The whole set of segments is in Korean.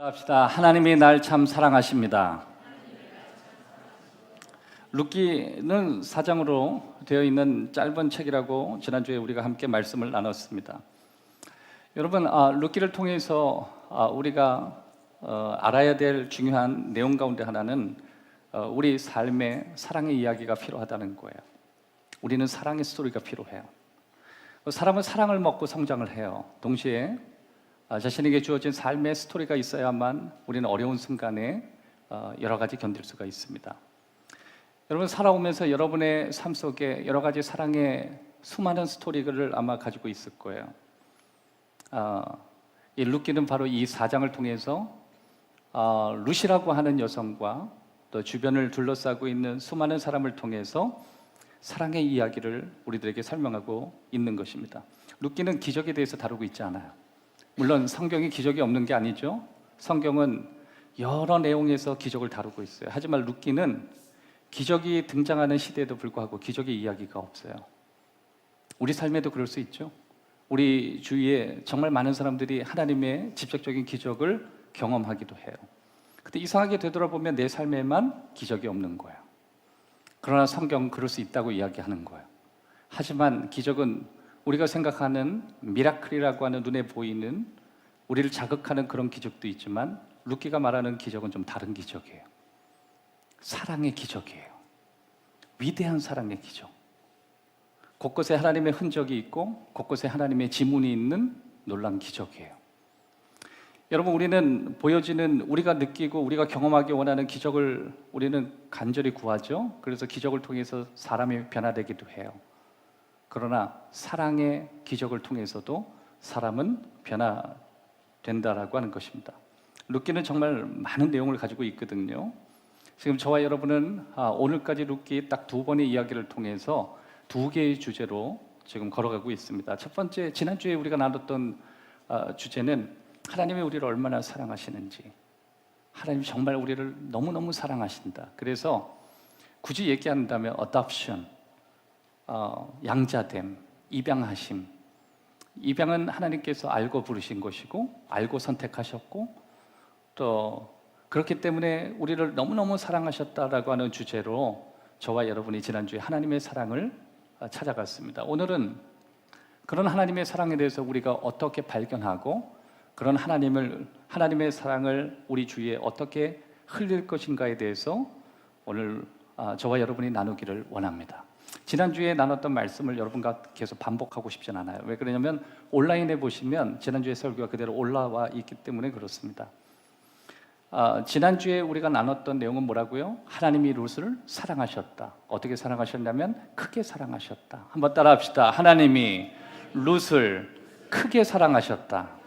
합시다. 하나님이 날 참 사랑하십니다. 룻기는 사장으로 되어 있는 짧은 책이라고 지난주에 우리가 함께 말씀을 나눴습니다. 여러분, 룻기를 통해서 우리가 알아야 될 중요한 내용 가운데 하나는 우리 삶에 사랑의 이야기가 필요하다는 거예요. 우리는 사랑의 스토리가 필요해요. 사람은 사랑을 먹고 성장을 해요. 동시에 자신에게 주어진 삶의 스토리가 있어야만 우리는 어려운 순간에 여러 가지 견딜 수가 있습니다. 여러분, 살아오면서 여러분의 삶 속에 여러 가지 사랑의 수많은 스토리를 아마 가지고 있을 거예요. 이 룻기는 바로 이 4장을 통해서 룻이라고 하는 여성과 또 주변을 둘러싸고 있는 수많은 사람을 통해서 사랑의 이야기를 우리들에게 설명하고 있는 것입니다. 룻기는 기적에 대해서 다루고 있지 않아요. 물론 성경이 기적이 없는 게 아니죠. 성경은 여러 내용에서 기적을 다루고 있어요. 하지만 룻기는 기적이 등장하는 시대에도 불구하고 기적의 이야기가 없어요. 우리 삶에도 그럴 수 있죠. 우리 주위에 정말 많은 사람들이 하나님의 직접적인 기적을 경험하기도 해요. 근데 이상하게 되돌아보면 내 삶에만 기적이 없는 거예요. 그러나 성경은 그럴 수 있다고 이야기하는 거예요. 하지만 기적은 우리가 생각하는 미라클이라고 하는 눈에 보이는 우리를 자극하는 그런 기적도 있지만 룻기가 말하는 기적은 좀 다른 기적이에요. 사랑의 기적이에요. 위대한 사랑의 기적. 곳곳에 하나님의 흔적이 있고 곳곳에 하나님의 지문이 있는 놀라운 기적이에요. 여러분, 우리는 보여지는, 우리가 느끼고 우리가 경험하기 원하는 기적을 우리는 간절히 구하죠. 그래서 기적을 통해서 사람이 변화되기도 해요. 그러나 사랑의 기적을 통해서도 사람은 변화된다라고 하는 것입니다. 룻기는 정말 많은 내용을 가지고 있거든요. 지금 저와 여러분은 오늘까지 룻기 딱 2번의 이야기를 통해서 2개의 주제로 지금 걸어가고 있습니다. 첫 번째, 지난주에 우리가 나눴던 주제는 하나님이 우리를 얼마나 사랑하시는지, 하나님 정말 우리를 너무너무 사랑하신다. 그래서 굳이 얘기한다면 adoption, 양자됨, 입양하심. 입양은 하나님께서 알고 부르신 것이고 알고 선택하셨고 또 그렇기 때문에 우리를 너무너무 사랑하셨다라고 하는 주제로 저와 여러분이 지난주에 하나님의 사랑을 찾아갔습니다. 오늘은 그런 하나님의 사랑에 대해서 우리가 어떻게 발견하고 그런 하나님의 사랑을 우리 주위에 어떻게 흘릴 것인가에 대해서 오늘 저와 여러분이 나누기를 원합니다. 지난주에 나눴던 말씀을 여러분과 계속 반복하고 싶진 않아요. 왜 그러냐면 온라인에 보시면 지난주의 설교가 그대로 올라와 있기 때문에 그렇습니다. 지난주에 우리가 나눴던 내용은 뭐라고요? 하나님이 룻을 사랑하셨다. 어떻게 사랑하셨냐면 크게 사랑하셨다. 한번 따라 합시다. 하나님이 룻을 크게 사랑하셨다.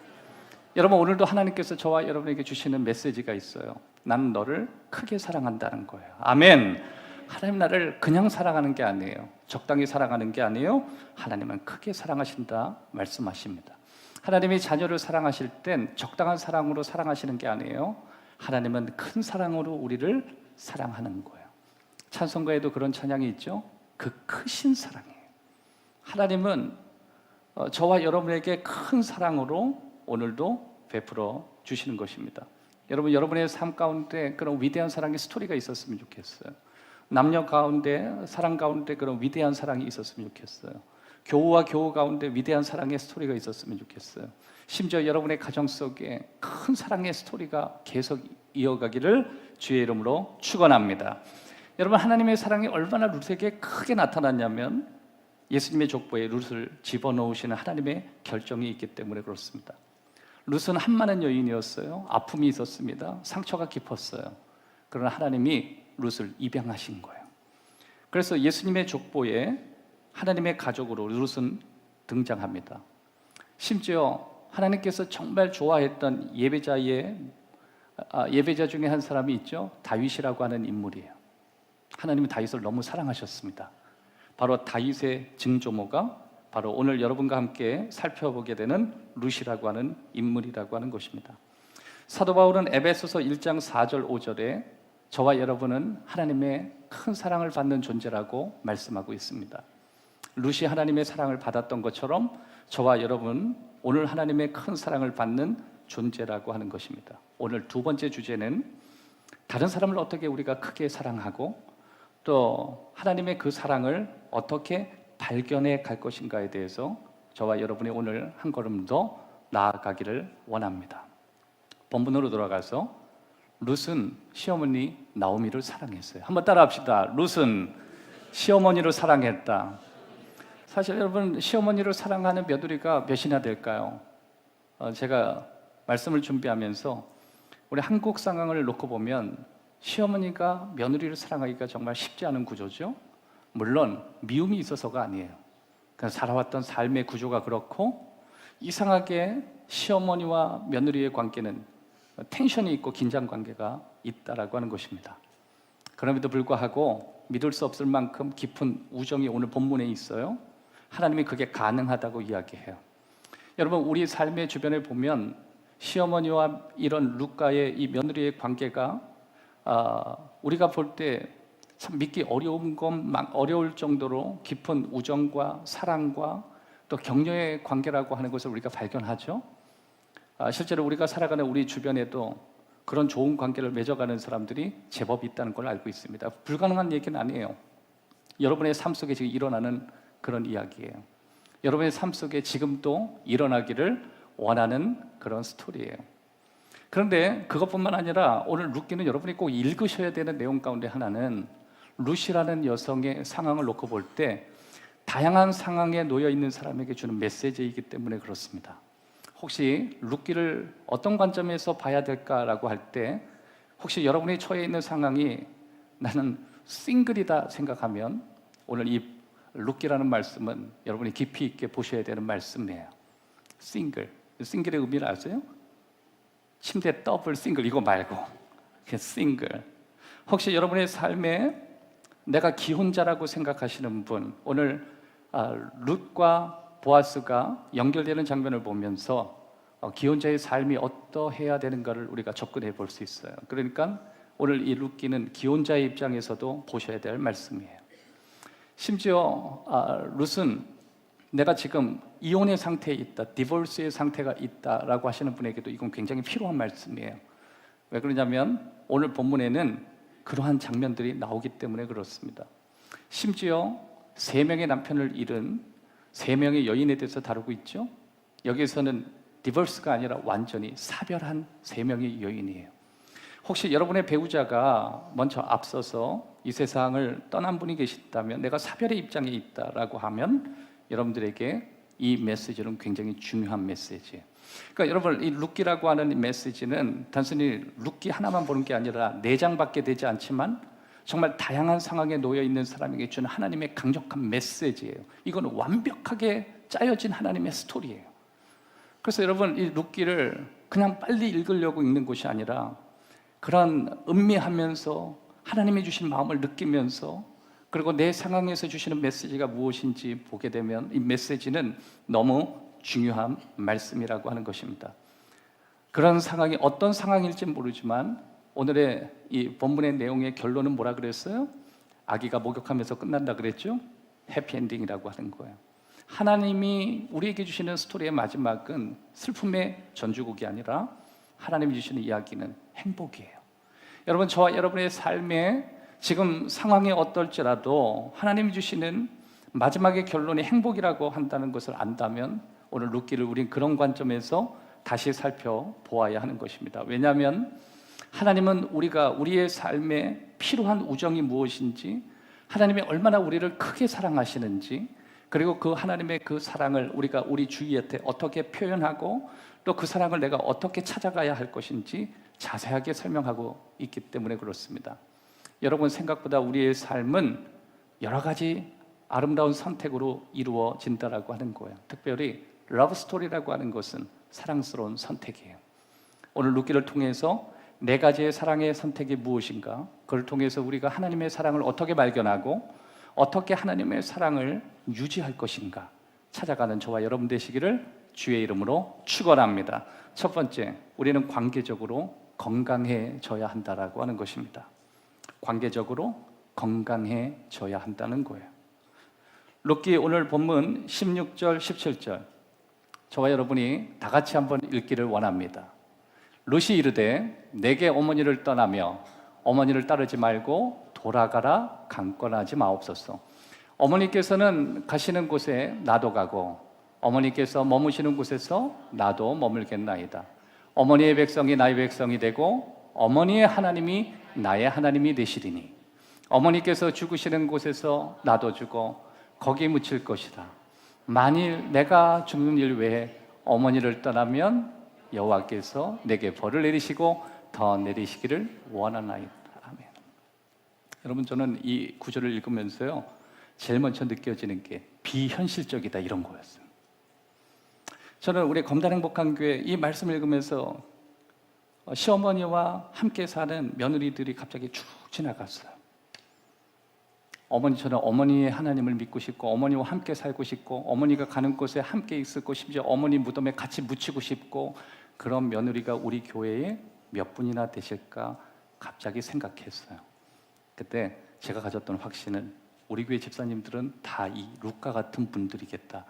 여러분, 오늘도 하나님께서 저와 여러분에게 주시는 메시지가 있어요. 나는 너를 크게 사랑한다는 거예요. 아멘. 하나님 나를 그냥 사랑하는 게 아니에요. 적당히 사랑하는 게 아니에요. 하나님은 크게 사랑하신다 말씀하십니다. 하나님이 자녀를 사랑하실 땐 적당한 사랑으로 사랑하시는 게 아니에요. 하나님은 큰 사랑으로 우리를 사랑하는 거예요. 찬송가에도 그런 찬양이 있죠. 그 크신 사랑이에요. 하나님은 저와 여러분에게 큰 사랑으로 오늘도 베풀어 주시는 것입니다. 여러분, 여러분의 삶 가운데 그런 위대한 사랑의 스토리가 있었으면 좋겠어요. 남녀 가운데, 사랑 가운데 그런 위대한 사랑이 있었으면 좋겠어요. 교우와 교우 가운데 위대한 사랑의 스토리가 있었으면 좋겠어요. 심지어 여러분의 가정 속에 큰 사랑의 스토리가 계속 이어가기를 주의 이름으로 축원합니다. 여러분, 하나님의 사랑이 얼마나 룻에게 크게 나타났냐면 예수님의 족보에 룻을 집어넣으시는 하나님의 결정이 있기 때문에 그렇습니다. 룻은 한많은 여인이었어요. 아픔이 있었습니다. 상처가 깊었어요. 그러나 하나님이 룻을 입양하신 거예요. 그래서 예수님의 족보에 하나님의 가족으로 룻은 등장합니다. 심지어 하나님께서 정말 좋아했던 예배자 중에 한 사람이 있죠. 다윗이라고 하는 인물이에요. 하나님은 다윗을 너무 사랑하셨습니다. 바로 다윗의 증조모가 바로 오늘 여러분과 함께 살펴보게 되는 룻이라고 하는 인물이라고 하는 것입니다. 사도 바울은 에베소서 1장 4절 5절에 저와 여러분은 하나님의 큰 사랑을 받는 존재라고 말씀하고 있습니다. 룻이 하나님의 사랑을 받았던 것처럼 저와 여러분 오늘 하나님의 큰 사랑을 받는 존재라고 하는 것입니다. 오늘 두 번째 주제는 다른 사람을 어떻게 우리가 크게 사랑하고 또 하나님의 그 사랑을 어떻게 발견해 갈 것인가에 대해서 저와 여러분이 오늘 한 걸음 더 나아가기를 원합니다. 본문으로 돌아가서 룻은 시어머니 나오미를 사랑했어요. 한번 따라합시다. 룻은 시어머니를 사랑했다. 사실 여러분, 시어머니를 사랑하는 며느리가 몇이나 될까요? 제가 말씀을 준비하면서 우리 한국 상황을 놓고 보면 시어머니가 며느리를 사랑하기가 정말 쉽지 않은 구조죠. 물론 미움이 있어서가 아니에요. 그냥 살아왔던 삶의 구조가 그렇고, 이상하게 시어머니와 며느리의 관계는 텐션이 있고 긴장 관계가 있다라고 하는 것입니다. 그럼에도 불구하고 믿을 수 없을 만큼 깊은 우정이 오늘 본문에 있어요. 하나님이 그게 가능하다고 이야기해요. 여러분, 우리 삶의 주변에 보면 시어머니와 이런 룻과의 이 며느리의 관계가 우리가 볼 때 참 믿기 어려울 정도로 깊은 우정과 사랑과 또 격려의 관계라고 하는 것을 우리가 발견하죠. 실제로 우리가 살아가는 우리 주변에도 그런 좋은 관계를 맺어가는 사람들이 제법 있다는 걸 알고 있습니다. 불가능한 얘기는 아니에요. 여러분의 삶 속에 지금 일어나는 그런 이야기예요. 여러분의 삶 속에 지금도 일어나기를 원하는 그런 스토리예요. 그런데 그것뿐만 아니라 오늘 룻기는 여러분이 꼭 읽으셔야 되는 내용 가운데 하나는 룻이라는 여성의 상황을 놓고 볼 때 다양한 상황에 놓여 있는 사람에게 주는 메시지이기 때문에 그렇습니다. 혹시 룻기를 어떤 관점에서 봐야 될까라고 할 때, 혹시 여러분이 처해 있는 상황이 나는 싱글이다 생각하면 오늘 이 룻기라는 말씀은 여러분이 깊이 있게 보셔야 되는 말씀이에요. 싱글의 의미를 아세요? 침대 더블 싱글 이거 말고 싱글. 혹시 여러분의 삶에 내가 기혼자라고 생각하시는 분, 오늘 룻과 보아스가 연결되는 장면을 보면서 기혼자의 삶이 어떠해야 되는가를 우리가 접근해 볼 수 있어요. 그러니까 오늘 이 룻기는 기혼자의 입장에서도 보셔야 될 말씀이에요. 심지어 룻은 내가 지금 이혼의 상태에 있다, 디볼스의 상태가 있다라고 하시는 분에게도 이건 굉장히 필요한 말씀이에요. 왜 그러냐면 오늘 본문에는 그러한 장면들이 나오기 때문에 그렇습니다. 심지어 3명의 남편을 잃은 3명의 여인에 대해서 다루고 있죠. 여기서는 디볼스가 아니라 완전히 사별한 3명의 여인이에요. 혹시 여러분의 배우자가 먼저 앞서서 이 세상을 떠난 분이 계시다면, 내가 사별의 입장에 있다라고 하면 여러분들에게 이 메시지는 굉장히 중요한 메시지예요. 그러니까 여러분, 이 룻기라고 하는 이 메시지는 단순히 룻기 하나만 보는 게 아니라 4장밖에 되지 않지만 정말 다양한 상황에 놓여 있는 사람에게 주는 하나님의 강력한 메시지예요. 이건 완벽하게 짜여진 하나님의 스토리예요. 그래서 여러분, 이 룻기를 그냥 빨리 읽으려고 읽는 것이 아니라 그런 음미하면서 하나님이 주신 마음을 느끼면서, 그리고 내 상황에서 주시는 메시지가 무엇인지 보게 되면 이 메시지는 너무 중요한 말씀이라고 하는 것입니다. 그런 상황이 어떤 상황일지 모르지만 오늘의 이 본문의 내용의 결론은 뭐라 그랬어요? 아기가 목욕하면서 끝난다 그랬죠? 해피엔딩이라고 하는 거예요. 하나님이 우리에게 주시는 스토리의 마지막은 슬픔의 전주곡이 아니라 하나님이 주시는 이야기는 행복이에요. 여러분, 저와 여러분의 삶에 지금 상황이 어떨지라도 하나님이 주시는 마지막의 결론이 행복이라고 한다는 것을 안다면 오늘 룻기를 우린 그런 관점에서 다시 살펴보아야 하는 것입니다. 왜냐하면 하나님은 우리의 삶에 필요한 우정이 무엇인지, 하나님이 얼마나 우리를 크게 사랑하시는지, 그리고 그 하나님의 그 사랑을 우리가 우리 주위한테 어떻게 표현하고 또 그 사랑을 내가 어떻게 찾아가야 할 것인지 자세하게 설명하고 있기 때문에 그렇습니다. 여러분, 생각보다 우리의 삶은 여러 가지 아름다운 선택으로 이루어진다라고 하는 거예요. 특별히 러브 스토리라고 하는 것은 사랑스러운 선택이에요. 오늘 룻기를 통해서 4가지의 사랑의 선택이 무엇인가, 그걸 통해서 우리가 하나님의 사랑을 어떻게 발견하고 어떻게 하나님의 사랑을 유지할 것인가 찾아가는 저와 여러분 되시기를 주의 이름으로 축원합니다. 첫 번째, 우리는 관계적으로 건강해져야 한다라고 하는 것입니다. 관계적으로 건강해져야 한다는 거예요. 룻기 오늘 본문 16절, 17절 저와 여러분이 다 같이 한번 읽기를 원합니다. 룻이 이르되 내게 어머니를 떠나며 어머니를 따르지 말고 돌아가라 강권하지 마옵소서. 어머니께서는 가시는 곳에 나도 가고 어머니께서 머무시는 곳에서 나도 머물겠나이다. 어머니의 백성이 나의 백성이 되고 어머니의 하나님이 나의 하나님이 되시리니 어머니께서 죽으시는 곳에서 나도 죽어 거기 묻힐 것이다. 만일 내가 죽는 일 외에 어머니를 떠나면 여호와께서 내게 벌을 내리시고 더 내리시기를 원하나이다. 아멘. 여러분, 저는 이 구절을 읽으면서요 제일 먼저 느껴지는 게 비현실적이다 이런 거였어요. 저는 우리 검단행복한 교회 이 말씀을 읽으면서 시어머니와 함께 사는 며느리들이 갑자기 쭉 지나갔어요. 어머니처럼 어머니의 하나님을 믿고 싶고 어머니와 함께 살고 싶고 어머니가 가는 곳에 함께 있고 심지어 어머니 무덤에 같이 묻히고 싶고 그런 며느리가 우리 교회에 몇 분이나 되실까 갑자기 생각했어요. 그때 제가 가졌던 확신은 우리 교회 집사님들은 다 이 룻과 같은 분들이겠다.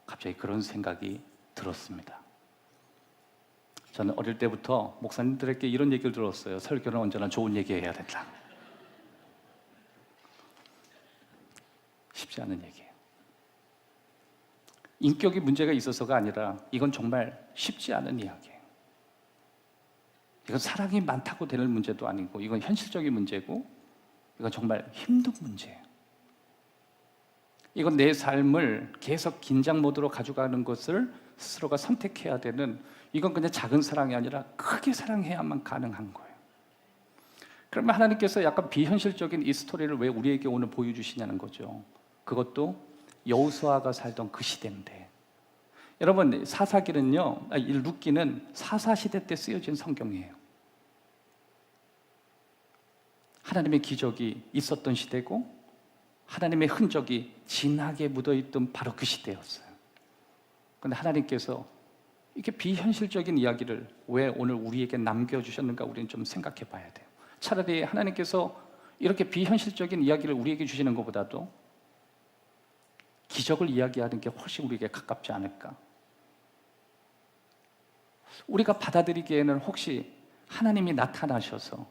갑자기 그런 생각이 들었습니다. 저는 어릴 때부터 목사님들에게 이런 얘기를 들었어요. 설교는 언제나 좋은 얘기 해야 된다. 쉽지 않은 얘기예요. 인격이 문제가 있어서가 아니라 이건 정말 쉽지 않은 이야기예요. 이건 사랑이 많다고 되는 문제도 아니고 이건 현실적인 문제고 이건 정말 힘든 문제예요. 이건 내 삶을 계속 긴장 모드로 가져가는 것을 스스로가 선택해야 되는, 이건 그냥 작은 사랑이 아니라 크게 사랑해야만 가능한 거예요. 그러면 하나님께서 약간 비현실적인 이 스토리를 왜 우리에게 오늘 보여주시냐는 거죠. 그것도 여호수아가 살던 그 시대인데, 여러분 사사기는요, 이 룻기는 사사시대 때 쓰여진 성경이에요. 하나님의 기적이 있었던 시대고 하나님의 흔적이 진하게 묻어있던 바로 그 시대였어요. 그런데 하나님께서 이렇게 비현실적인 이야기를 왜 오늘 우리에게 남겨주셨는가 우리는 좀 생각해 봐야 돼요. 차라리 하나님께서 이렇게 비현실적인 이야기를 우리에게 주시는 것보다도 기적을 이야기하는 게 훨씬 우리에게 가깝지 않을까. 우리가 받아들이기에는 혹시 하나님이 나타나셔서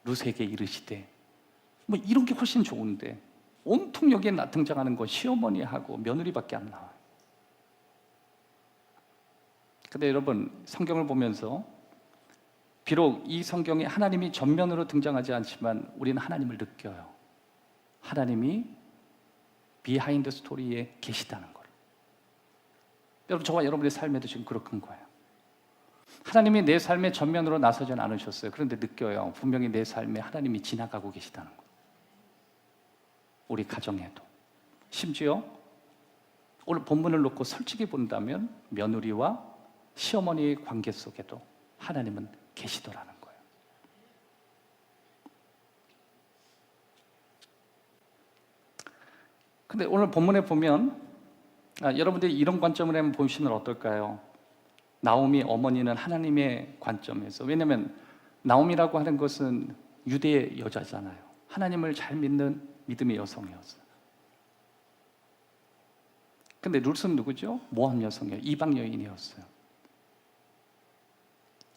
룻에게 이르시되 뭐 이런 게 훨씬 좋은데 온통 여기에 등장하는 건 시어머니하고 며느리밖에 안 나와요. 근데 여러분 성경을 보면서 비록 이 성경에 하나님이 전면으로 등장하지 않지만 우리는 하나님을 느껴요. 하나님이 비하인드 스토리에 계시다는 걸. 여러분 저와 여러분의 삶에도 지금 그렇은 거예요. 하나님이 내 삶의 전면으로 나서진 않으셨어요. 그런데 느껴요. 분명히 내 삶에 하나님이 지나가고 계시다는 거. 우리 가정에도. 심지어 오늘 본문을 놓고 솔직히 본다면 며느리와 시어머니의 관계 속에도 하나님은 계시더라는 거예요. 근데 오늘 본문에 보면 여러분들이 이런 관점을 한번 보시면 어떨까요? 나오미 어머니는 하나님의 관점에서, 왜냐하면 나오미라고 하는 것은 유대 여자잖아요. 하나님을 잘 믿는 믿음의 여성이었어요. 근데 룻은 누구죠? 모함 여성이에요. 이방 여인이었어요.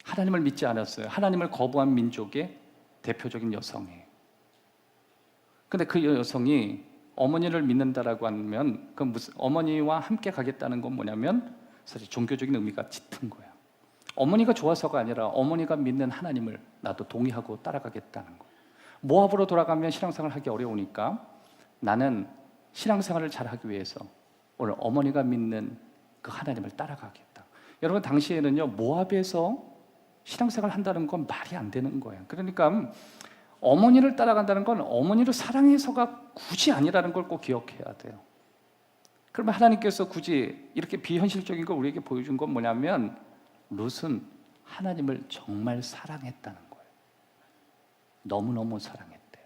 하나님을 믿지 않았어요. 하나님을 거부한 민족의 대표적인 여성이에요. 근데 그 여성이 어머니를 믿는다라고 하면 그 무슨 어머니와 함께 가겠다는 건 뭐냐면 사실 종교적인 의미가 짙은 거예요. 어머니가 좋아서가 아니라 어머니가 믿는 하나님을 나도 동의하고 따라가겠다는 거예요. 모압으로 돌아가면 신앙생활을 하기 어려우니까 나는 신앙생활을 잘하기 위해서 오늘 어머니가 믿는 그 하나님을 따라가겠다. 여러분 당시에는요 모압에서 신앙생활을 한다는 건 말이 안 되는 거예요. 그러니까 어머니를 따라간다는 건 어머니를 사랑해서가 굳이 아니라는 걸 꼭 기억해야 돼요. 그러면 하나님께서 굳이 이렇게 비현실적인 걸 우리에게 보여준 건 뭐냐면 룻은 하나님을 정말 사랑했다는 거예요. 너무너무 사랑했대요.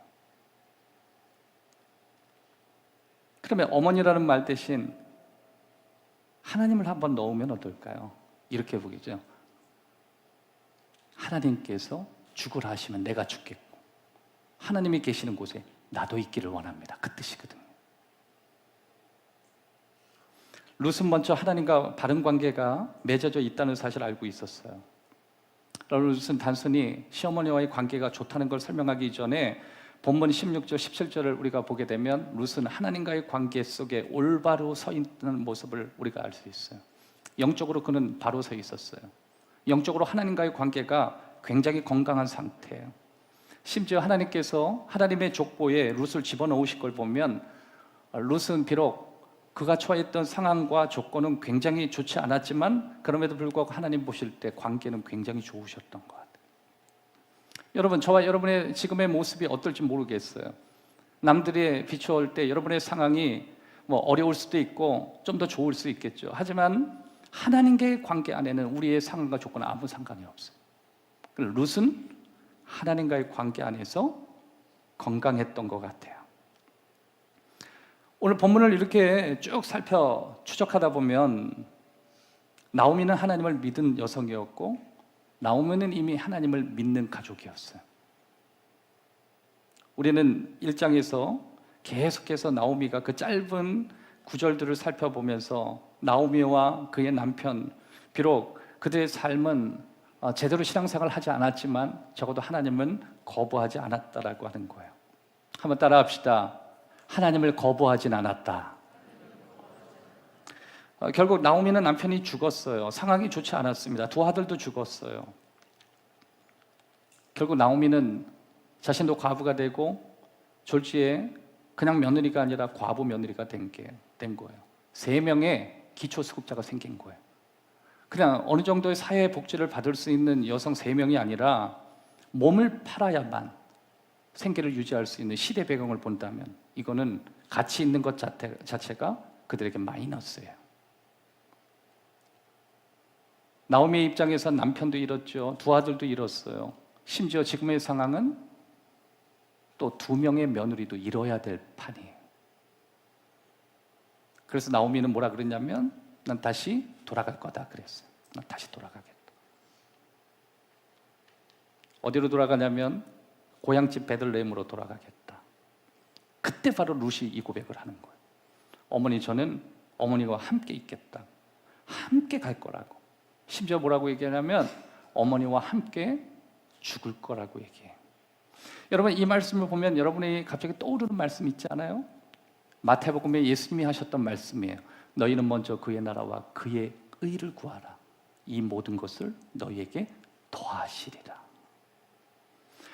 그러면 어머니라는 말 대신 하나님을 한번 넣으면 어떨까요? 이렇게 보겠죠. 하나님께서 죽으라 하시면 내가 죽겠고 하나님이 계시는 곳에 나도 있기를 원합니다. 그 뜻이거든요. 룻은 먼저 하나님과 바른 관계가 맺어져 있다는 사실을 알고 있었어요. 룻은 단순히 시어머니와의 관계가 좋다는 걸 설명하기 전에 본문 16절, 17절을 우리가 보게 되면 룻은 하나님과의 관계 속에 올바로 서 있는 모습을 우리가 알 수 있어요. 영적으로 그는 바로 서 있었어요. 영적으로 하나님과의 관계가 굉장히 건강한 상태예요. 심지어 하나님께서 하나님의 족보에 룻을 집어넣으실 걸 보면 룻은 비록 그가 처했던 상황과 조건은 굉장히 좋지 않았지만 그럼에도 불구하고 하나님 보실 때 관계는 굉장히 좋으셨던 것 같아요. 여러분, 저와 여러분의 지금의 모습이 어떨지 모르겠어요. 남들이 비추어올 때 여러분의 상황이 뭐 어려울 수도 있고 좀 더 좋을 수 있겠죠. 하지만 하나님과의 관계 안에는 우리의 상황과 조건은 아무 상관이 없어요. 룻은 하나님과의 관계 안에서 건강했던 것 같아요. 오늘 본문을 이렇게 쭉 추적하다 보면 나오미는 하나님을 믿은 여성이었고 나오미는 이미 하나님을 믿는 가족이었어요. 우리는 1장에서 계속해서 나오미가 그 짧은 구절들을 살펴보면서 나오미와 그의 남편, 비록 그들의 삶은 제대로 신앙생활을 하지 않았지만 적어도 하나님은 거부하지 않았다라고 하는 거예요. 한번 따라합시다. 하나님을 거부하진 않았다. 결국 나오미는 남편이 죽었어요. 상황이 좋지 않았습니다. 두 아들도 죽었어요. 결국 나오미는 자신도 과부가 되고 졸지에 그냥 며느리가 아니라 과부 며느리가 된 거예요. 3명의 기초수급자가 생긴 거예요. 그냥 어느 정도의 사회 복지를 받을 수 있는 여성 3명이 아니라 몸을 팔아야만 생계를 유지할 수 있는 시대 배경을 본다면 이거는 가치 있는 것 자체가 그들에게 마이너스예요. 나오미의 입장에서 남편도 잃었죠. 두 아들도 잃었어요. 심지어 지금의 상황은 또 2명의 며느리도 잃어야 될 판이에요. 그래서 나오미는 뭐라 그랬냐면 난 다시 돌아갈 거다 그랬어요. 난 다시 돌아가겠다. 어디로 돌아가냐면 고향집 베들레헴으로 돌아가겠다. 그때 바로 룻이 이 고백을 하는 거예요. 어머니, 저는 어머니와 함께 있겠다. 함께 갈 거라고. 심지어 뭐라고 얘기하냐면 어머니와 함께 죽을 거라고 얘기해요. 여러분, 이 말씀을 보면 여러분이 갑자기 떠오르는 말씀 있지 않아요? 마태복음에 예수님이 하셨던 말씀이에요. 너희는 먼저 그의 나라와 그의 의를 구하라. 이 모든 것을 너희에게 더하시리라.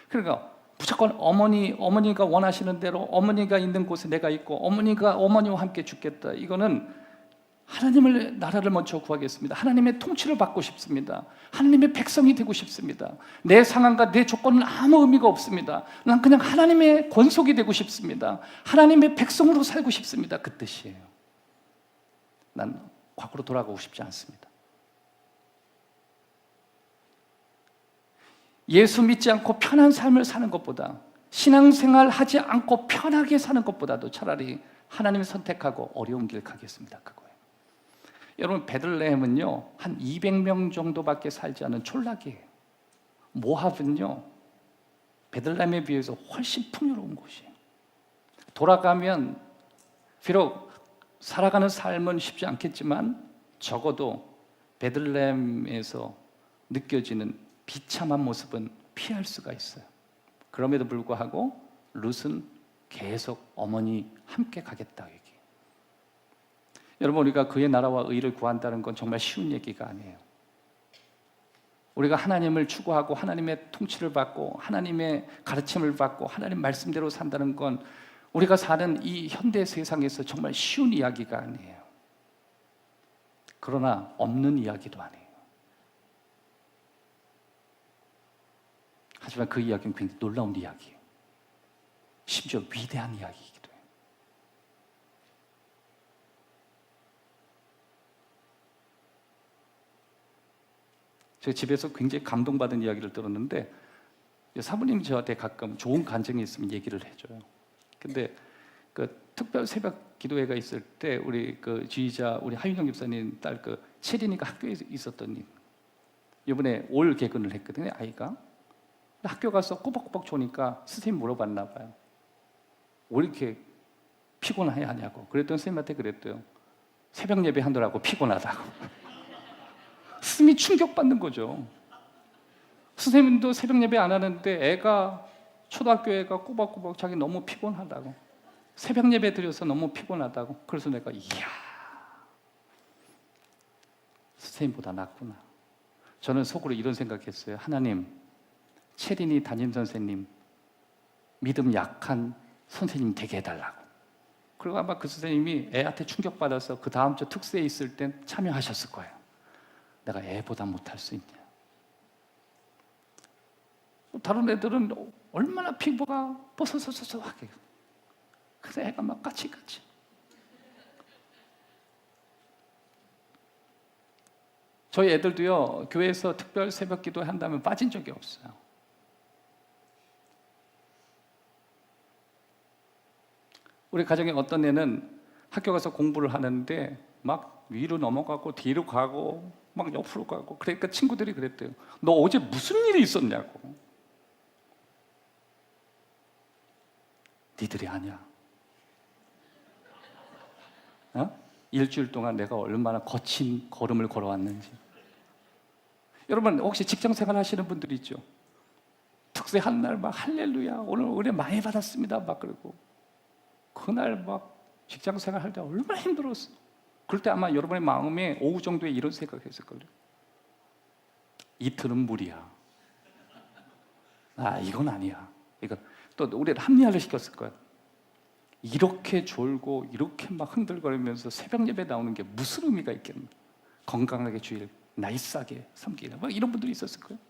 그러니까 무조건 어머니가 원하시는 대로 어머니가 있는 곳에 내가 있고 어머니와 함께 죽겠다. 이거는 하나님의 나라를 먼저 구하겠습니다. 하나님의 통치를 받고 싶습니다. 하나님의 백성이 되고 싶습니다. 내 상황과 내 조건은 아무 의미가 없습니다. 난 그냥 하나님의 권속이 되고 싶습니다. 하나님의 백성으로 살고 싶습니다. 그 뜻이에요. 난 과거로 돌아가고 싶지 않습니다. 예수 믿지 않고 편한 삶을 사는 것보다, 신앙생활 하지 않고 편하게 사는 것보다도 차라리 하나님을 선택하고 어려운 길 가겠습니다. 그거예요. 여러분, 베들레헴은요 한 200명 정도밖에 살지 않은 촌락이에요. 모압은요 베들레헴에 비해서 훨씬 풍요로운 곳이에요. 돌아가면 비록 살아가는 삶은 쉽지 않겠지만 적어도 베들레헴에서 느껴지는 비참한 모습은 피할 수가 있어요. 그럼에도 불구하고 룻은 계속 어머니 함께 가겠다 얘기해요. 여러분, 우리가 그의 나라와 의를 구한다는 건 정말 쉬운 얘기가 아니에요. 우리가 하나님을 추구하고 하나님의 통치를 받고 하나님의 가르침을 받고 하나님 말씀대로 산다는 건 우리가 사는 이 현대 세상에서 정말 쉬운 이야기가 아니에요. 그러나 없는 이야기도 아니에요. 하지만 그 이야기는 굉장히 놀라운 이야기예요. 심지어 위대한 이야기이기도 해요. 제가 집에서 굉장히 감동받은 이야기를 들었는데 사모님이 저한테 가끔 좋은 간증이 있으면 얘기를 해줘요. 근데 그 특별 새벽 기도회가 있을 때 우리 그 지휘자 우리 하윤영 집사님 딸 그 채린이가 학교에 있었던 일. 이번에 올 개근을 했거든요. 아이가 학교 가서 꼬박꼬박 조니까 선생님 물어봤나 봐요. 왜 이렇게 피곤해 하냐고. 그랬더니 선생님한테 그랬대요. 새벽 예배 하느라고 피곤하다고. 스님이 충격받는 거죠. 선생님도 새벽 예배 안 하는데 애가 초등학교 애가 꼬박꼬박 자기 너무 피곤하다고. 새벽 예배 드려서 너무 피곤하다고. 그래서 내가 이야, 선생님보다 낫구나. 저는 속으로 이런 생각했어요. 하나님, 체린이 담임선생님 믿음 약한 선생님 되게 해달라고. 그리고 아마 그 선생님이 애한테 충격받아서 그 다음 주 특세에 있을 땐 참여하셨을 거예요. 내가 애보다 못할 수 있냐. 다른 애들은 얼마나 피부가 버섯버섯하게. 그래서 애가 막 까치까치. 저희 애들도요, 교회에서 특별 새벽 기도 한다면 빠진 적이 없어요. 우리 가정에 어떤 애는 학교 가서 공부를 하는데 막 위로 넘어가고 뒤로 가고 막 옆으로 가고, 그러니까 친구들이 그랬대요. 너 어제 무슨 일이 있었냐고. 니들이 아냐. 일주일 동안 내가 얼마나 거친 걸음을 걸어왔는지. 여러분 혹시 직장생활 하시는 분들 있죠? 특세 한 날 막 할렐루야 오늘 은혜 많이 받았습니다 막 그러고, 그날 막 직장생활 할 때 얼마나 힘들었어. 그럴 때 아마 여러분의 마음에 오후 정도에 이런 생각했을 거예요. 이틀은 무리야. 이건 아니야. 이거 또 우리를 합리화를 시켰을 거예요. 이렇게 졸고 이렇게 막 흔들거리면서 새벽 예배 나오는 게 무슨 의미가 있겠나. 건강하게 주일 나이스하게 섬기는 막 이런 분들이 있었을 거예요.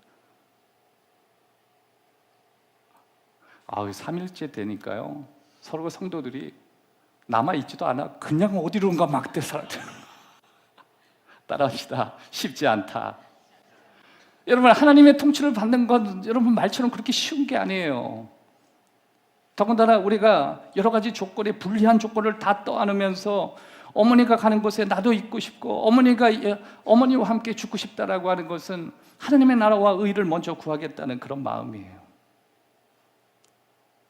3일째 되니까요, 서로 성도들이 남아있지도 않아 그냥 어디론가 막대 살았대요. 따라합시다. 쉽지 않다. 여러분, 하나님의 통치를 받는 건 여러분 말처럼 그렇게 쉬운 게 아니에요. 더군다나 우리가 여러 가지 조건에 불리한 조건을 다 떠안으면서 어머니가 가는 곳에 나도 있고 싶고 어머니와 함께 죽고 싶다라고 하는 것은 하나님의 나라와 의를 먼저 구하겠다는 그런 마음이에요.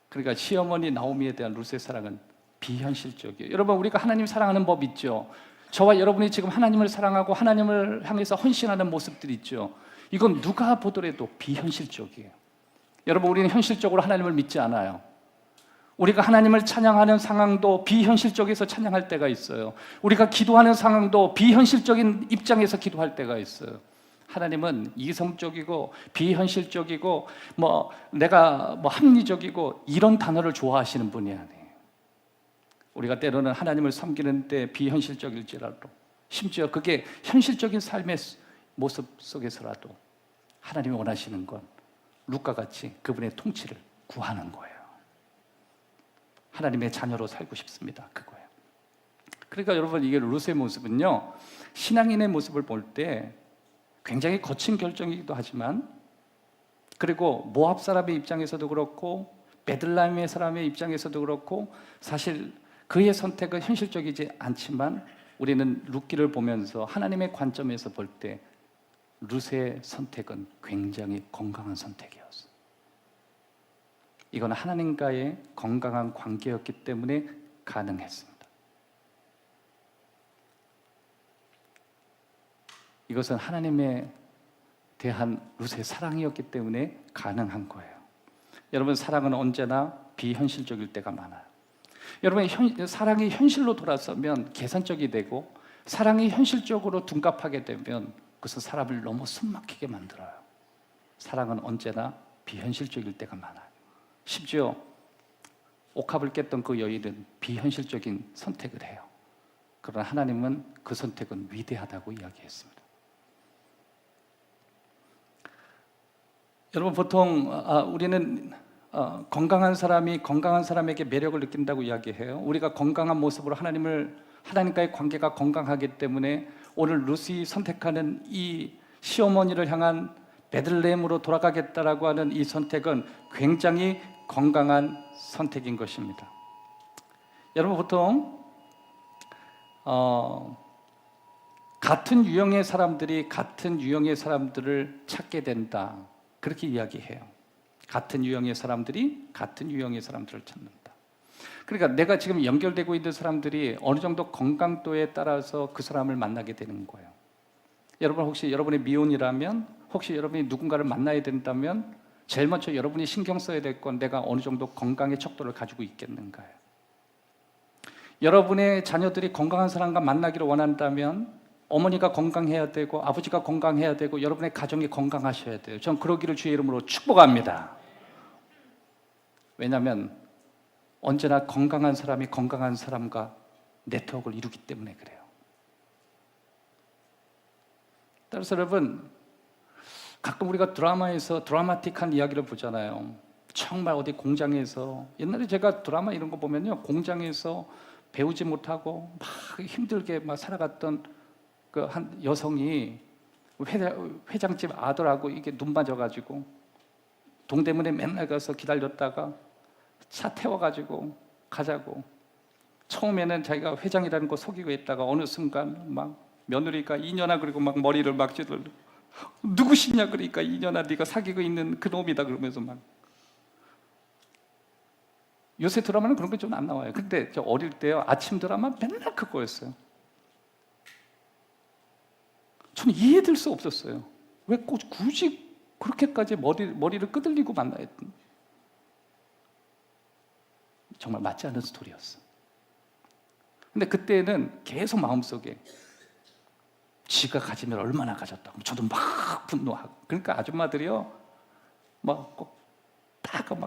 그러니까 시어머니 나오미에 대한 룻의 사랑은 비현실적이에요. 여러분, 우리가 하나님 사랑하는 법 있죠. 저와 여러분이 지금 하나님을 사랑하고 하나님을 향해서 헌신하는 모습들 있죠. 이건 누가 보더라도 비현실적이에요. 여러분, 우리는 현실적으로 하나님을 믿지 않아요. 우리가 하나님을 찬양하는 상황도 비현실적에서 찬양할 때가 있어요. 우리가 기도하는 상황도 비현실적인 입장에서 기도할 때가 있어요. 하나님은 이성적이고 비현실적이고 내가 합리적이고 이런 단어를 좋아하시는 분이 아니에요. 우리가 때로는 하나님을 섬기는 때 비현실적일지라도, 심지어 그게 현실적인 삶의 모습 속에서라도 하나님이 원하시는 건 룻과 같이 그분의 통치를 구하는 거예요. 하나님의 자녀로 살고 싶습니다. 그거예요. 그러니까 여러분, 이게 룻의 모습은요, 신앙인의 모습을 볼 때 굉장히 거친 결정이기도 하지만, 그리고 모압 사람의 입장에서도 그렇고 베들레헴의 사람의 입장에서도 그렇고, 사실 그의 선택은 현실적이지 않지만 우리는 룻기를 보면서 하나님의 관점에서 볼 때 룻의 선택은 굉장히 건강한 선택이었어요. 이건 하나님과의 건강한 관계였기 때문에 가능했습니다. 이것은 하나님에 대한 룻의 사랑이었기 때문에 가능한 거예요. 여러분, 사랑은 언제나 비현실적일 때가 많아요. 여러분, 사랑이 현실로 돌아서면 계산적이 되고, 사랑이 현실적으로 둔갑하게 되면 그것은 사람을 너무 숨막히게 만들어요. 사랑은 언제나 비현실적일 때가 많아요. 심지어 옥합을 깼던 그 여인은 비현실적인 선택을 해요. 그러나 하나님은 그 선택은 위대하다고 이야기했습니다. 여러분, 보통 우리는 건강한 사람이 건강한 사람에게 매력을 느낀다고 이야기해요. 우리가 건강한 모습으로 하나님과의 관계가 건강하기 때문에 오늘 룻이 선택하는 이 시어머니를 향한 베들레헴으로 돌아가겠다라고 하는 이 선택은 굉장히 건강한 선택인 것입니다. 여러분, 보통 같은 유형의 사람들이 같은 유형의 사람들을 찾게 된다, 그렇게 이야기해요. 같은 유형의 사람들이 같은 유형의 사람들을 찾는다. 그러니까 내가 지금 연결되고 있는 사람들이 어느 정도 건강도에 따라서 그 사람을 만나게 되는 거예요. 여러분 혹시 여러분이 미혼이라면, 혹시 여러분이 누군가를 만나야 된다면 제일 먼저 여러분이 신경 써야 될 건 내가 어느 정도 건강의 척도를 가지고 있겠는가요? 여러분의 자녀들이 건강한 사람과 만나기를 원한다면 어머니가 건강해야 되고 아버지가 건강해야 되고 여러분의 가정이 건강하셔야 돼요. 전 그러기를 주의 이름으로 축복합니다. 왜냐하면 언제나 건강한 사람이 건강한 사람과 네트워크를 이루기 때문에 그래요. 따라서 여러분, 가끔 우리가 드라마에서 드라마틱한 이야기를 보잖아요. 정말 어디 공장에서, 옛날에 제가 드라마 이런 거 보면요, 공장에서 배우지 못하고 막 힘들게 막 살아갔던 그 한 여성이 회장집 아들하고 이게 눈 맞아가지고 동대문에 맨날 가서 기다렸다가 차 태워가지고 가자고. 처음에는 자기가 회장이라는 거 속이고 있다가 어느 순간 막 며느리가 이년아 그리고 막 머리를 막 찌들고 누구시냐 그러니까 이년아 네가 사귀고 있는 그 놈이다 그러면서 막. 요새 드라마는 그런 게 좀 안 나와요. 근데 저 어릴 때요 아침 드라마 맨날 그거였어요. 저는 이해될 수 없었어요. 왜 굳이 그렇게까지 머리를 끄들리고 만나야 했던? 정말 맞지 않은 스토리였어. 근데 그때는 계속 마음속에 지가 가지면 얼마나 가졌다고 저도 막 분노하고. 그러니까 아줌마들이요 막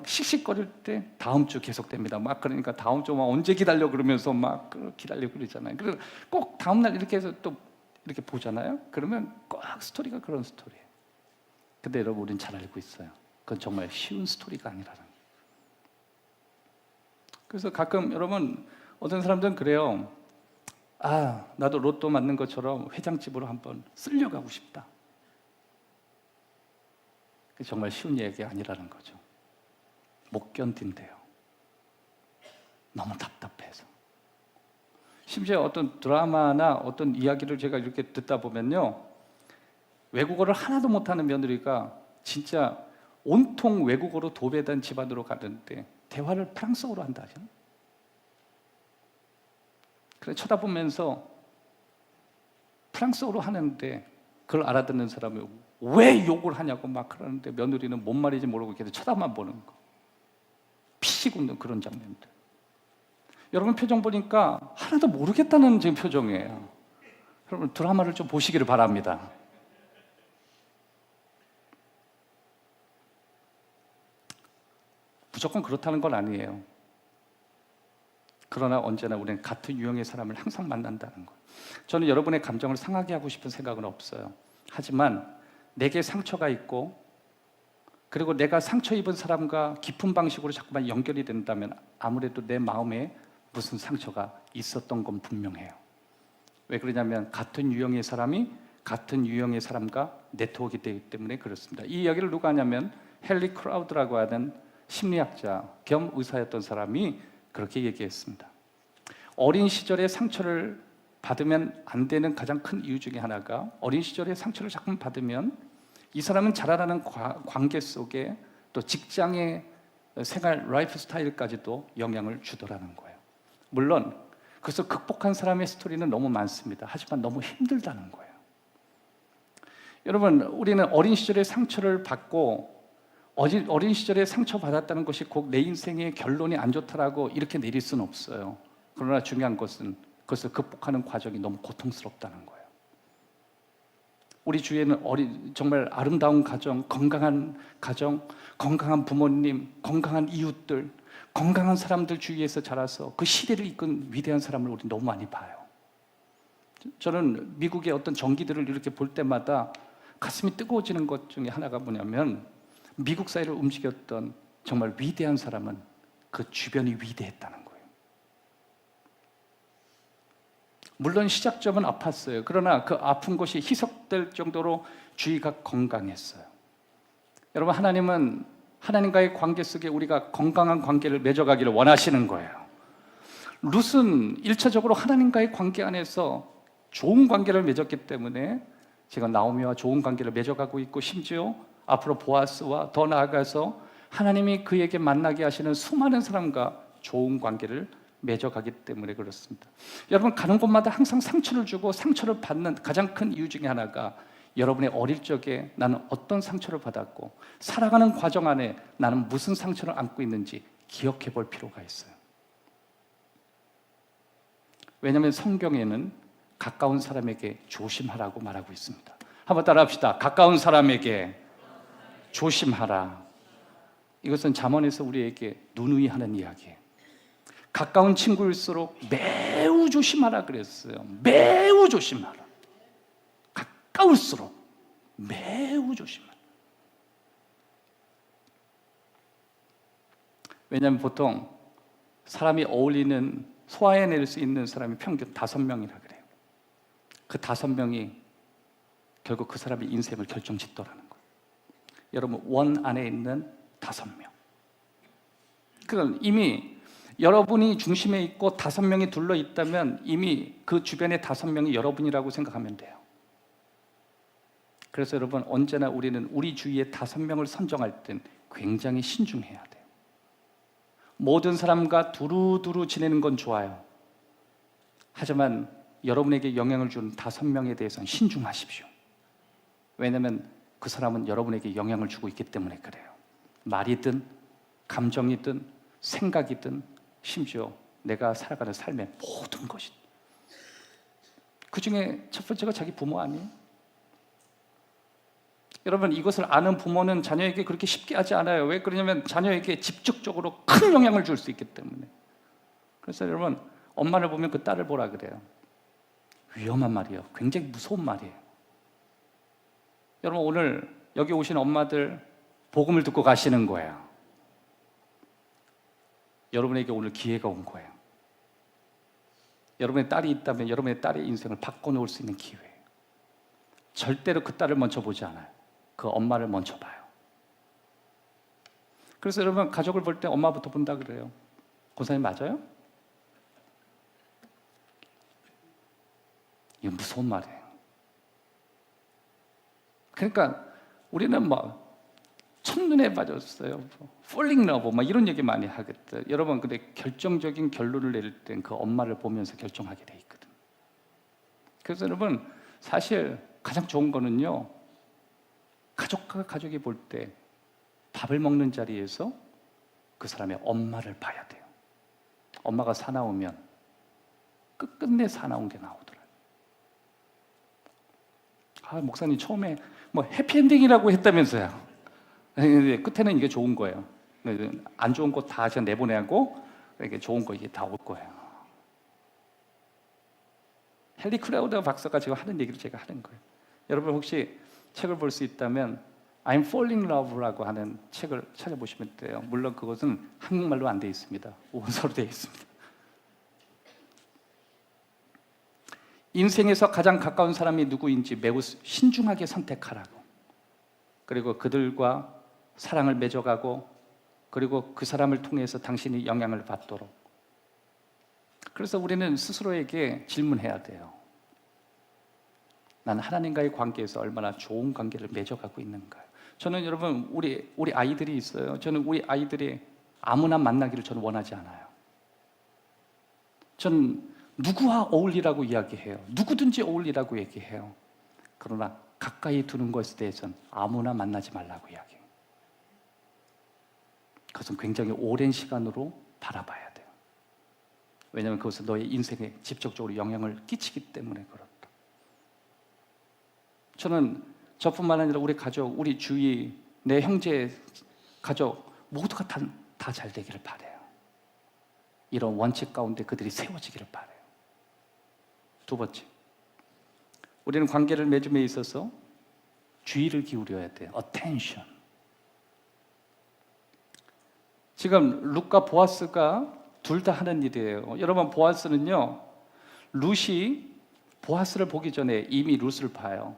씩씩거릴 때 다음 주 계속됩니다. 막 그러니까 다음 주 언제 기다려 그러면서 막 기다리고 그러잖아요. 그래서 꼭 다음 날 이렇게 해서 또 이렇게 보잖아요. 그러면 꼭 스토리가 그런 스토리예요. 근데 여러분 우리는 잘 알고 있어요. 그건 정말 쉬운 스토리가 아니라는 거예요. 그래서 가끔 여러분 어떤 사람들은 그래요. 아, 나도 로또 맞는 것처럼 회장집으로 한번 쓸려가고 싶다. 그게 정말 쉬운 얘기가 아니라는 거죠. 못 견딘대요. 너무 답답해서. 심지어 어떤 드라마나 어떤 이야기를 제가 이렇게 듣다 보면요, 외국어를 하나도 못하는 며느리가 진짜 온통 외국어로 도배된 집안으로 가는데 대화를 프랑스어로 한다 하죠. 그래 쳐다보면서 프랑스어로 하는데 그걸 알아듣는 사람이 왜 욕을 하냐고 막 그러는데 며느리는 뭔 말인지 모르고 계속 쳐다만 보는 거. 피식 웃는 그런 장면들. 여러분 표정 보니까 하나도 모르겠다는 지금 표정이에요. 여러분 드라마를 좀 보시기를 바랍니다. 무조건 그렇다는 건 아니에요. 그러나 언제나 우리는 같은 유형의 사람을 항상 만난다는 것. 저는 여러분의 감정을 상하게 하고 싶은 생각은 없어요. 하지만 내게 상처가 있고 그리고 내가 상처 입은 사람과 깊은 방식으로 자꾸만 연결이 된다면 아무래도 내 마음에 무슨 상처가 있었던 건 분명해요. 왜 그러냐면 같은 유형의 사람이 같은 유형의 사람과 네트워크가 되기 때문에 그렇습니다. 이 이야기를 누가 하냐면 헨리 크라우드라고 하는 심리학자 겸 의사였던 사람이 그렇게 얘기했습니다. 어린 시절에 상처를 받으면 안 되는 가장 큰 이유 중에 하나가 어린 시절에 상처를 자꾸 받으면 이 사람은 자라나는 관계 속에 또 직장의 생활 라이프 스타일까지도 영향을 주더라는 거예요. 물론 그래서 극복한 사람의 스토리는 너무 많습니다. 하지만 너무 힘들다는 거예요. 여러분 우리는 어린 시절에 상처를 받고 어린 시절에 상처받았다는 것이 꼭 내 인생의 결론이 안 좋다라고 이렇게 내릴 수는 없어요. 그러나 중요한 것은 그것을 극복하는 과정이 너무 고통스럽다는 거예요. 우리 주위에는 정말 아름다운 가정, 건강한 부모님, 건강한 이웃들, 건강한 사람들 주위에서 자라서 그 시대를 이끈 위대한 사람을 우리 너무 많이 봐요. 저는 미국의 어떤 전기들을 이렇게 볼 때마다 가슴이 뜨거워지는 것 중에 하나가 뭐냐면 미국 사회를 움직였던 정말 위대한 사람은 그 주변이 위대했다는 거예요. 물론 시작점은 아팠어요. 그러나 그 아픈 것이 희석될 정도로 주위가 건강했어요. 여러분 하나님은 하나님과의 관계 속에 우리가 건강한 관계를 맺어가기를 원하시는 거예요. 룻은 1차적으로 하나님과의 관계 안에서 좋은 관계를 맺었기 때문에 지금 나오미와 좋은 관계를 맺어가고 있고 심지어 앞으로 보아스와 더 나아가서 하나님이 그에게 만나게 하시는 수많은 사람과 좋은 관계를 맺어가기 때문에 그렇습니다. 여러분, 가는 곳마다 항상 상처를 주고 상처를 받는 가장 큰 이유 중에 하나가 여러분의 어릴 적에 나는 어떤 상처를 받았고 살아가는 과정 안에 나는 무슨 상처를 안고 있는지 기억해 볼 필요가 있어요. 왜냐하면 성경에는 가까운 사람에게 조심하라고 말하고 있습니다. 한번 따라합시다. 가까운 사람에게 조심하라. 이것은 잠언에서 우리에게 누누이 하는 이야기예요. 가까운 친구일수록 매우 조심하라 그랬어요. 매우 조심하라. 가까울수록 매우 조심하라. 왜냐하면 보통 사람이 어울리는, 소화해낼 수 있는 사람이 평균 5명이라 그래요. 그 5명이 결국 그 사람의 인생을 결정짓더라는 거예요. 여러분, 원 안에 있는 5명. 그건 이미 여러분이 중심에 있고 5명이 둘러 있다면 이미 그 주변의 5명이 여러분이라고 생각하면 돼요. 그래서 여러분, 언제나 우리는 우리 주위에 5명을 선정할 땐 굉장히 신중해야 돼요. 모든 사람과 두루두루 지내는 건 좋아요. 하지만 여러분에게 영향을 주는 5명에 대해서는 신중하십시오. 왜냐하면 그 사람은 여러분에게 영향을 주고 있기 때문에 그래요. 말이든 감정이든 생각이든 심지어 내가 살아가는 삶의 모든 것이. 그 중에 첫 번째가 자기 부모 아니에요? 여러분, 이것을 아는 부모는 자녀에게 그렇게 쉽게 하지 않아요. 왜 그러냐면 자녀에게 직접적으로 큰 영향을 줄 수 있기 때문에. 그래서 여러분, 엄마를 보면 그 딸을 보라 그래요. 위험한 말이에요. 굉장히 무서운 말이에요. 여러분, 오늘 여기 오신 엄마들 복음을 듣고 가시는 거예요. 여러분에게 오늘 기회가 온 거예요. 여러분의 딸이 있다면 여러분의 딸의 인생을 바꿔놓을 수 있는 기회예요. 절대로 그 딸을 먼저 보지 않아요. 그 엄마를 먼저 봐요. 그래서 여러분, 가족을 볼 때 엄마부터 본다 그래요. 권사님 맞아요? 이거 무서운 말이에요. 그러니까 우리는 막 첫눈에 빠졌어요. falling love 막 이런 얘기 많이 하겠다. 여러분, 근데 결정적인 결론을 내릴 땐 그 엄마를 보면서 결정하게 돼 있거든. 그래서 여러분, 사실 가장 좋은 거는요, 가족과 가족이 볼 때 밥을 먹는 자리에서 그 사람의 엄마를 봐야 돼요. 엄마가 사나우면 끝끝내 사나운 게 나오더라고요. 목사님 처음에 뭐 해피엔딩이라고 했다면서요. 끝에는 이게 좋은 거예요. 안 좋은 거 다 제가 내보내고 이게 좋은 거 이게 다 올 거예요. 헨리 크라우더 박사가 지금 하는 얘기를 제가 하는 거예요. 여러분, 혹시 책을 볼 수 있다면 I'm Falling in Love라고 하는 책을 찾아보시면 돼요. 물론 그것은 한국말로 안 돼 있습니다. 원서로 돼 있습니다. 인생에서 가장 가까운 사람이 누구인지 매우 신중하게 선택하라고. 그리고 그들과 사랑을 맺어가고, 그리고 그 사람을 통해서 당신이 영향을 받도록. 그래서 우리는 스스로에게 질문해야 돼요. 나는 하나님과의 관계에서 얼마나 좋은 관계를 맺어가고 있는가요? 저는 여러분, 우리 아이들이 있어요. 저는 우리 아이들이 아무나 만나기를 저는 원하지 않아요. 저는 누구와 어울리라고 이야기해요. 누구든지 어울리라고 얘기해요. 그러나 가까이 두는 것에 대해서는 아무나 만나지 말라고 이야기해요. 그것은 굉장히 오랜 시간으로 바라봐야 돼요. 왜냐하면 그것은 너의 인생에 직접적으로 영향을 끼치기 때문에 그렇다. 저는 저뿐만 아니라 우리 가족, 우리 주위, 내 형제, 가족 모두가 다 잘 되기를 바라요. 이런 원칙 가운데 그들이 세워지기를 바라요. 두 번째, 우리는 관계를 맺음에 있어서 주의를 기울여야 돼요. attention. 지금 룻과 보아스가 둘 다 하는 일이에요. 여러분, 보아스는요, 룻이 보아스를 보기 전에 이미 룻을 봐요.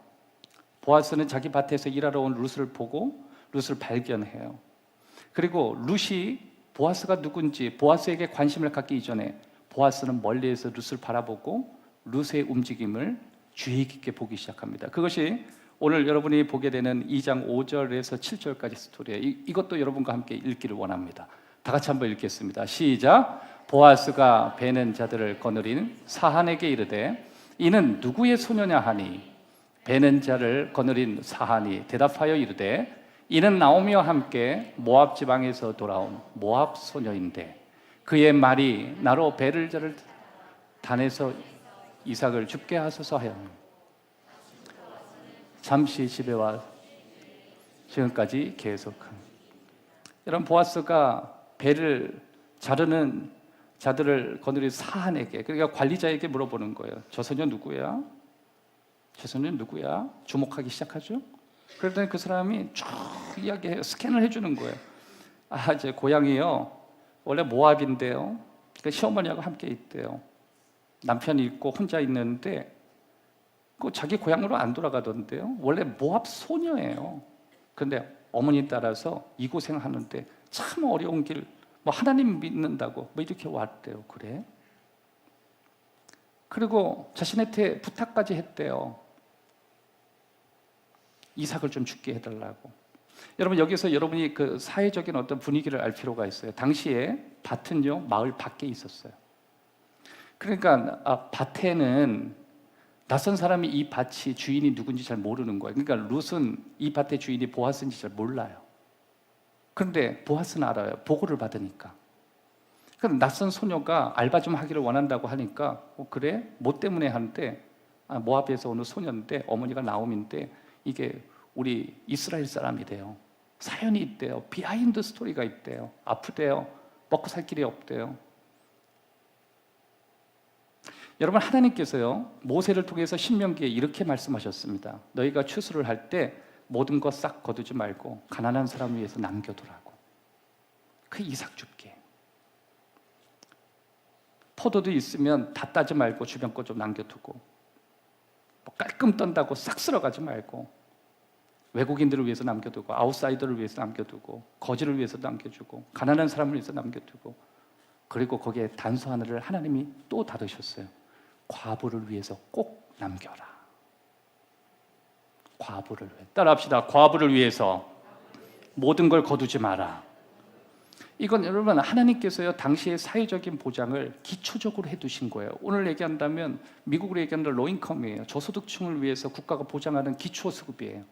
보아스는 자기 밭에서 일하러 온 룻을 보고 룻을 발견해요. 그리고 룻이 보아스가 누군지 보아스에게 관심을 갖기 이전에 보아스는 멀리에서 룻을 바라보고 룻의 움직임을 주의 깊게 보기 시작합니다. 그것이 오늘 여러분이 보게 되는 2장 5절에서 7절까지 스토리예요. 이것도 여러분과 함께 읽기를 원합니다. 다 같이 한번 읽겠습니다. 시작. 보아스가 베는 자들을 거느린 사한에게 이르되 이는 누구의 소녀냐 하니 베는 자를 거느린 사한이 대답하여 이르되 이는 나오미와 함께 모압 지방에서 돌아온 모압 소녀인데 그의 말이 나로 베를 자를 단에서 이삭을 죽게 하소서 하였노. 잠시 집에 와 지금까지 계속한. 이런 보아스가 배를 자르는 자들을 거느린 사한에게, 그러니까 관리자에게 물어보는 거예요. 저 소녀 누구야? 저 소녀 누구야? 주목하기 시작하죠. 그랬더니 그 사람이 쭉 이야기해요. 스캔을 해주는 거예요. 아, 제 고향이요 원래 모압인데요, 그 시어머니하고 함께 있대요. 남편이 있고 혼자 있는데 그 자기 고향으로 안 돌아가던데요. 원래 모압 소녀예요. 근데 어머니 따라서 이 고생하는데 참 어려운 길, 뭐 하나님 믿는다고 뭐 이렇게 왔대요. 그래? 그리고 자신한테 부탁까지 했대요. 이삭을 좀 죽게 해달라고. 여러분, 여기서 여러분이 그 사회적인 어떤 분위기를 알 필요가 있어요. 당시에 밭은요 마을 밖에 있었어요. 그러니까 밭에는 낯선 사람이 이 밭이 주인이 누군지 잘 모르는 거예요. 그러니까 룻은 이 밭의 주인이 보아스인지 잘 몰라요. 그런데 보아스는 알아요. 보고를 받으니까. 그럼 낯선 소녀가 알바 좀 하기를 원한다고 하니까 그래? 뭐 때문에 하는데 모압에서 오는 소녀인데 어머니가 나옴인데 이게 우리 이스라엘 사람이래요. 사연이 있대요. 비하인드 스토리가 있대요. 아프대요. 먹고 살 길이 없대요. 여러분, 하나님께서요 모세를 통해서 신명기에 이렇게 말씀하셨습니다. 너희가 추수를 할 때 모든 것 싹 거두지 말고 가난한 사람 위해서 남겨두라고. 그 이삭 줄게. 포도도 있으면 다 따지 말고 주변 거 좀 남겨두고, 뭐 깔끔 떤다고 싹 쓸어가지 말고 외국인들을 위해서 남겨두고, 아웃사이더를 위해서 남겨두고, 거지를 위해서 남겨주고, 가난한 사람을 위해서 남겨두고, 그리고 거기에 단서 하나를 하나님이 또 다루셨어요. 과부를 위해서 꼭 남겨라. 과부를 위해. 따라합시다. 과부를 위해서 모든 걸 거두지 마라. 이건 여러분 하나님께서요 당시의 사회적인 보장을 기초적으로 해두신 거예요. 오늘 얘기한다면 미국으로 얘기하는 로인컴이에요. 저소득층을 위해서 국가가 보장하는 기초수급이에요.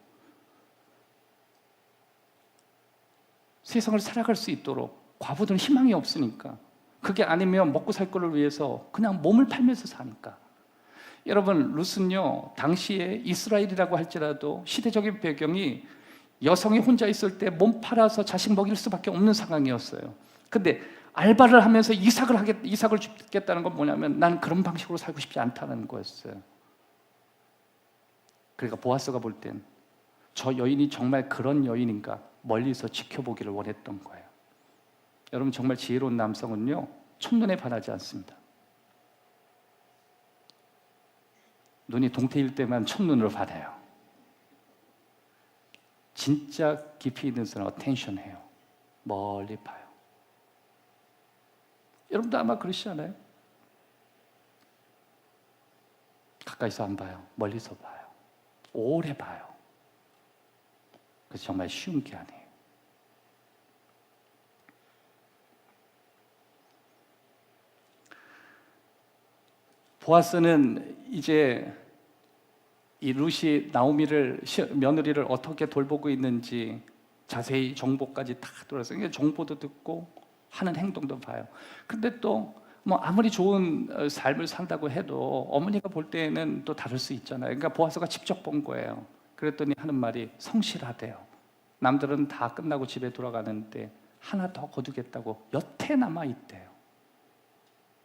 세상을 살아갈 수 있도록. 과부들은 희망이 없으니까. 그게 아니면 먹고 살 거를 위해서 그냥 몸을 팔면서 사니까. 여러분, 룻은요 당시에 이스라엘이라고 할지라도 시대적인 배경이 여성이 혼자 있을 때 몸 팔아서 자식 먹일 수밖에 없는 상황이었어요. 근데 알바를 하면서 이삭을 죽겠다는 건 뭐냐면 난 그런 방식으로 살고 싶지 않다는 거였어요. 그러니까 보아스가 볼 땐 저 여인이 정말 그런 여인인가 멀리서 지켜보기를 원했던 거예요. 여러분, 정말 지혜로운 남성은요 첫눈에 반하지 않습니다. 눈이 동태일 때만 첫눈으로 반해요. 진짜 깊이 있는 사람은 어텐션해요. 멀리 봐요. 여러분도 아마 그러시지 않아요? 가까이서 안 봐요. 멀리서 봐요. 오래 봐요. 그래서 정말 쉬운 게 아니에요. 보아스는 이제 이 룻이 나오미를 며느리를 어떻게 돌보고 있는지 자세히 정보까지 다 들어서 정보도 듣고 하는 행동도 봐요. 근데 또 뭐 아무리 좋은 삶을 산다고 해도 어머니가 볼 때는 또 다를 수 있잖아요. 그러니까 보아스가 직접 본 거예요. 그랬더니 하는 말이 성실하대요. 남들은 다 끝나고 집에 돌아가는데 하나 더 거두겠다고 여태 남아 있대요.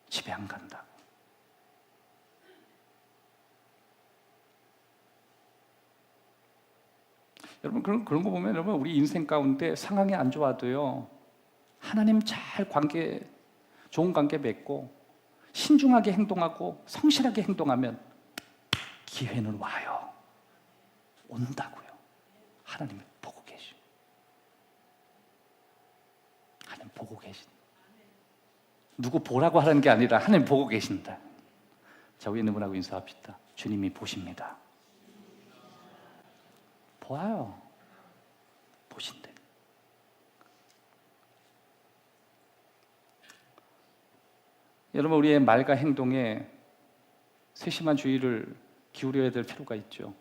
집에 안 간다. 여러분, 그런 거 보면 여러분 우리 인생 가운데 상황이 안 좋아도요 하나님 잘 좋은 관계 맺고 신중하게 행동하고 성실하게 행동하면 기회는 와요. 온다고요. 하나님이 보고 계시고. 하나님 보고 계신. 누구 보라고 하는 게 아니라 하나님 보고 계신다. 자, 위에 있는 분하고 인사합시다. 주님이 보십니다. 보아요. 보신대. 여러분, 우리의 말과 행동에 세심한 주의를 기울여야 될 필요가 있죠.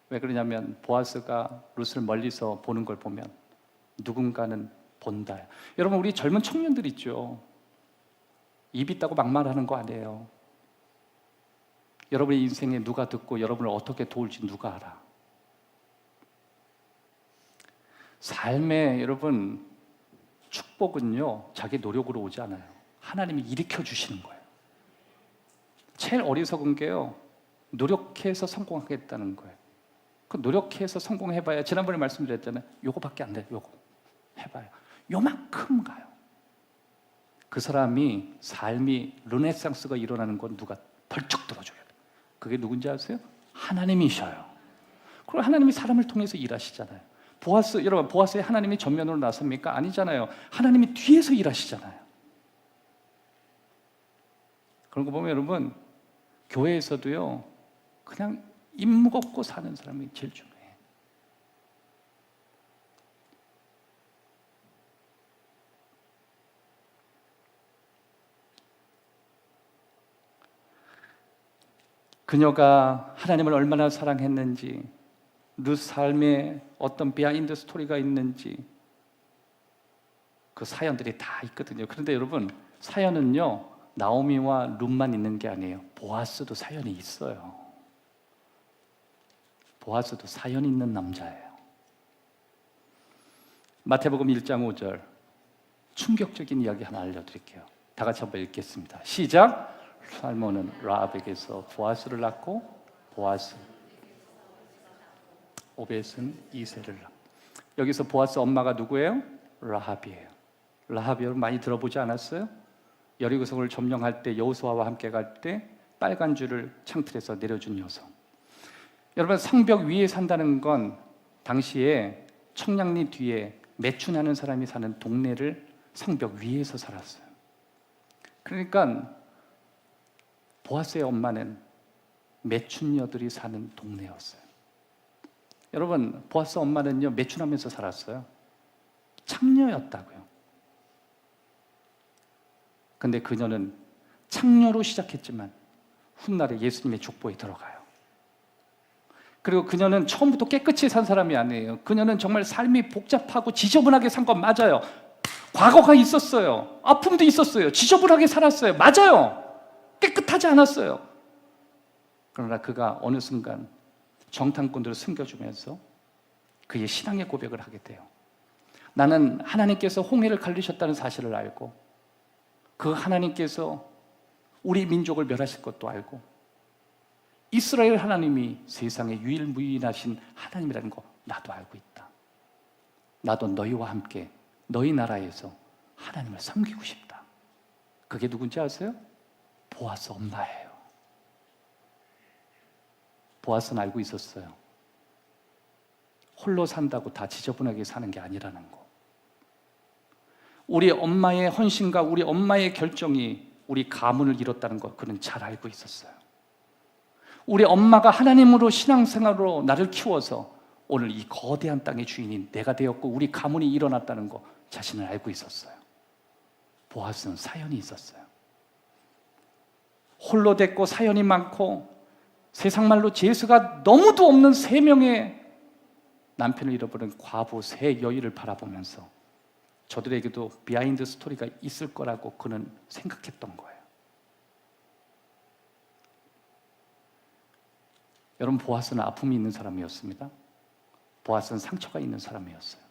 왜 그러냐면 보아스가 룻을 멀리서 보는 걸 보면 누군가는 본다. 여러분, 우리 젊은 청년들 있죠. 입 있다고 막말하는 거 아니에요. 여러분의 인생에 누가 듣고 여러분을 어떻게 도울지 누가 알아. 삶의 여러분 축복은요, 자기 노력으로 오지 않아요. 하나님이 일으켜 주시는 거예요. 제일 어리석은 게요, 노력해서 성공하겠다는 거예요. 그 노력해서 성공해봐야, 지난번에 말씀드렸잖아요. 요거밖에 안 돼요. 요거 해봐요. 요만큼 가요. 그 사람이 삶이 르네상스가 일어나는 건 누가 벌쩍 들어줘야 돼요. 그게 누군지 아세요? 하나님이셔요. 그리고 하나님이 사람을 통해서 일하시잖아요. 보아스, 여러분, 보아스에 하나님이 전면으로 나섭니까? 아니잖아요. 하나님이 뒤에서 일하시잖아요. 그런 거 보면 여러분, 교회에서도요, 그냥 입 무겁고 사는 사람이 제일 중요해요. 그녀가 하나님을 얼마나 사랑했는지, 룻 삶에 어떤 비하인드 스토리가 있는지 그 사연들이 다 있거든요. 그런데 여러분, 사연은요, 나오미와 룻만 있는 게 아니에요. 보아스도 사연이 있어요. 보아스도 사연 있는 남자예요. 마태복음 1장 5절, 충격적인 이야기 하나 알려드릴게요. 다 같이 한번 읽겠습니다. 시작. 살몬은 라합에게서 보아스를 낳고 보아스 오벳은 이새를 낳고. 여기서 보아스 엄마가 누구예요? 라합이에요. 라합 여러분 많이 들어보지 않았어요? 여리고성을 점령할 때 여호수아와 함께 갈 때 빨간 줄을 창틀에서 내려준 여성. 여러분, 성벽 위에 산다는 건 당시에 청량리 뒤에 매춘하는 사람이 사는 동네를 성벽 위에서 살았어요. 그러니까 보아스의 엄마는 매춘녀들이 사는 동네였어요. 여러분, 보아스 엄마는요, 매춘하면서 살았어요. 창녀였다고요. 근데 그녀는 창녀로 시작했지만 훗날에 예수님의 족보에 들어가요. 그리고 그녀는 처음부터 깨끗이 산 사람이 아니에요. 그녀는 정말 삶이 복잡하고 지저분하게 산 건 맞아요. 과거가 있었어요. 아픔도 있었어요. 지저분하게 살았어요. 맞아요. 깨끗하지 않았어요. 그러나 그가 어느 순간 정탐꾼들을 숨겨주면서 그의 신앙의 고백을 하게 돼요. 나는 하나님께서 홍해를 가르셨다는 사실을 알고, 그 하나님께서 우리 민족을 멸하실 것도 알고, 이스라엘 하나님이 세상에 유일무이하신 하나님이라는 거 나도 알고 있다. 나도 너희와 함께 너희 나라에서 하나님을 섬기고 싶다. 그게 누군지 아세요? 보아스 엄마예요. 보아스는 알고 있었어요. 홀로 산다고 다 지저분하게 사는 게 아니라는 거. 우리 엄마의 헌신과 우리 엄마의 결정이 우리 가문을 이뤘다는 것, 그는 잘 알고 있었어요. 우리 엄마가 하나님으로 신앙생활로 나를 키워서 오늘 이 거대한 땅의 주인인 내가 되었고 우리 가문이 일어났다는 거 자신을 알고 있었어요. 보아스는 사연이 있었어요. 홀로 됐고 사연이 많고 세상 말로 재수가 너무도 없는 3명의 남편을 잃어버린 과부 세 여인을 바라보면서 저들에게도 비하인드 스토리가 있을 거라고 그는 생각했던 거예요. 여러분, 보아스는 아픔이 있는 사람이었습니다. 보아스는 상처가 있는 사람이었어요.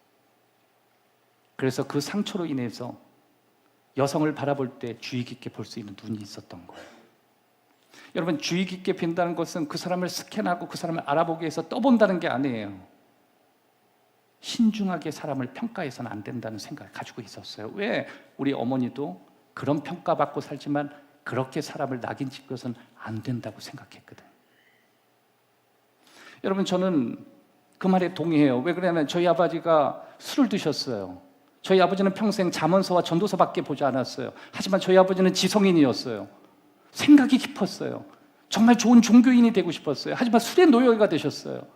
그래서 그 상처로 인해서 여성을 바라볼 때 주의 깊게 볼 수 있는 눈이 있었던 거예요. 여러분, 주의 깊게 빈다는 것은 그 사람을 스캔하고 그 사람을 알아보기 위해서 떠본다는 게 아니에요. 신중하게 사람을 평가해서는 안 된다는 생각을 가지고 있었어요. 왜? 우리 어머니도 그런 평가받고 살지만 그렇게 사람을 낙인 찍어서는 안 된다고 생각했거든. 여러분, 저는 그 말에 동의해요. 왜 그러냐면 저희 아버지가 술을 드셨어요. 저희 아버지는 평생 잠언서와 전도서밖에 보지 않았어요. 하지만 저희 아버지는 지성인이었어요. 생각이 깊었어요. 정말 좋은 종교인이 되고 싶었어요. 하지만 술의 노예가 되셨어요.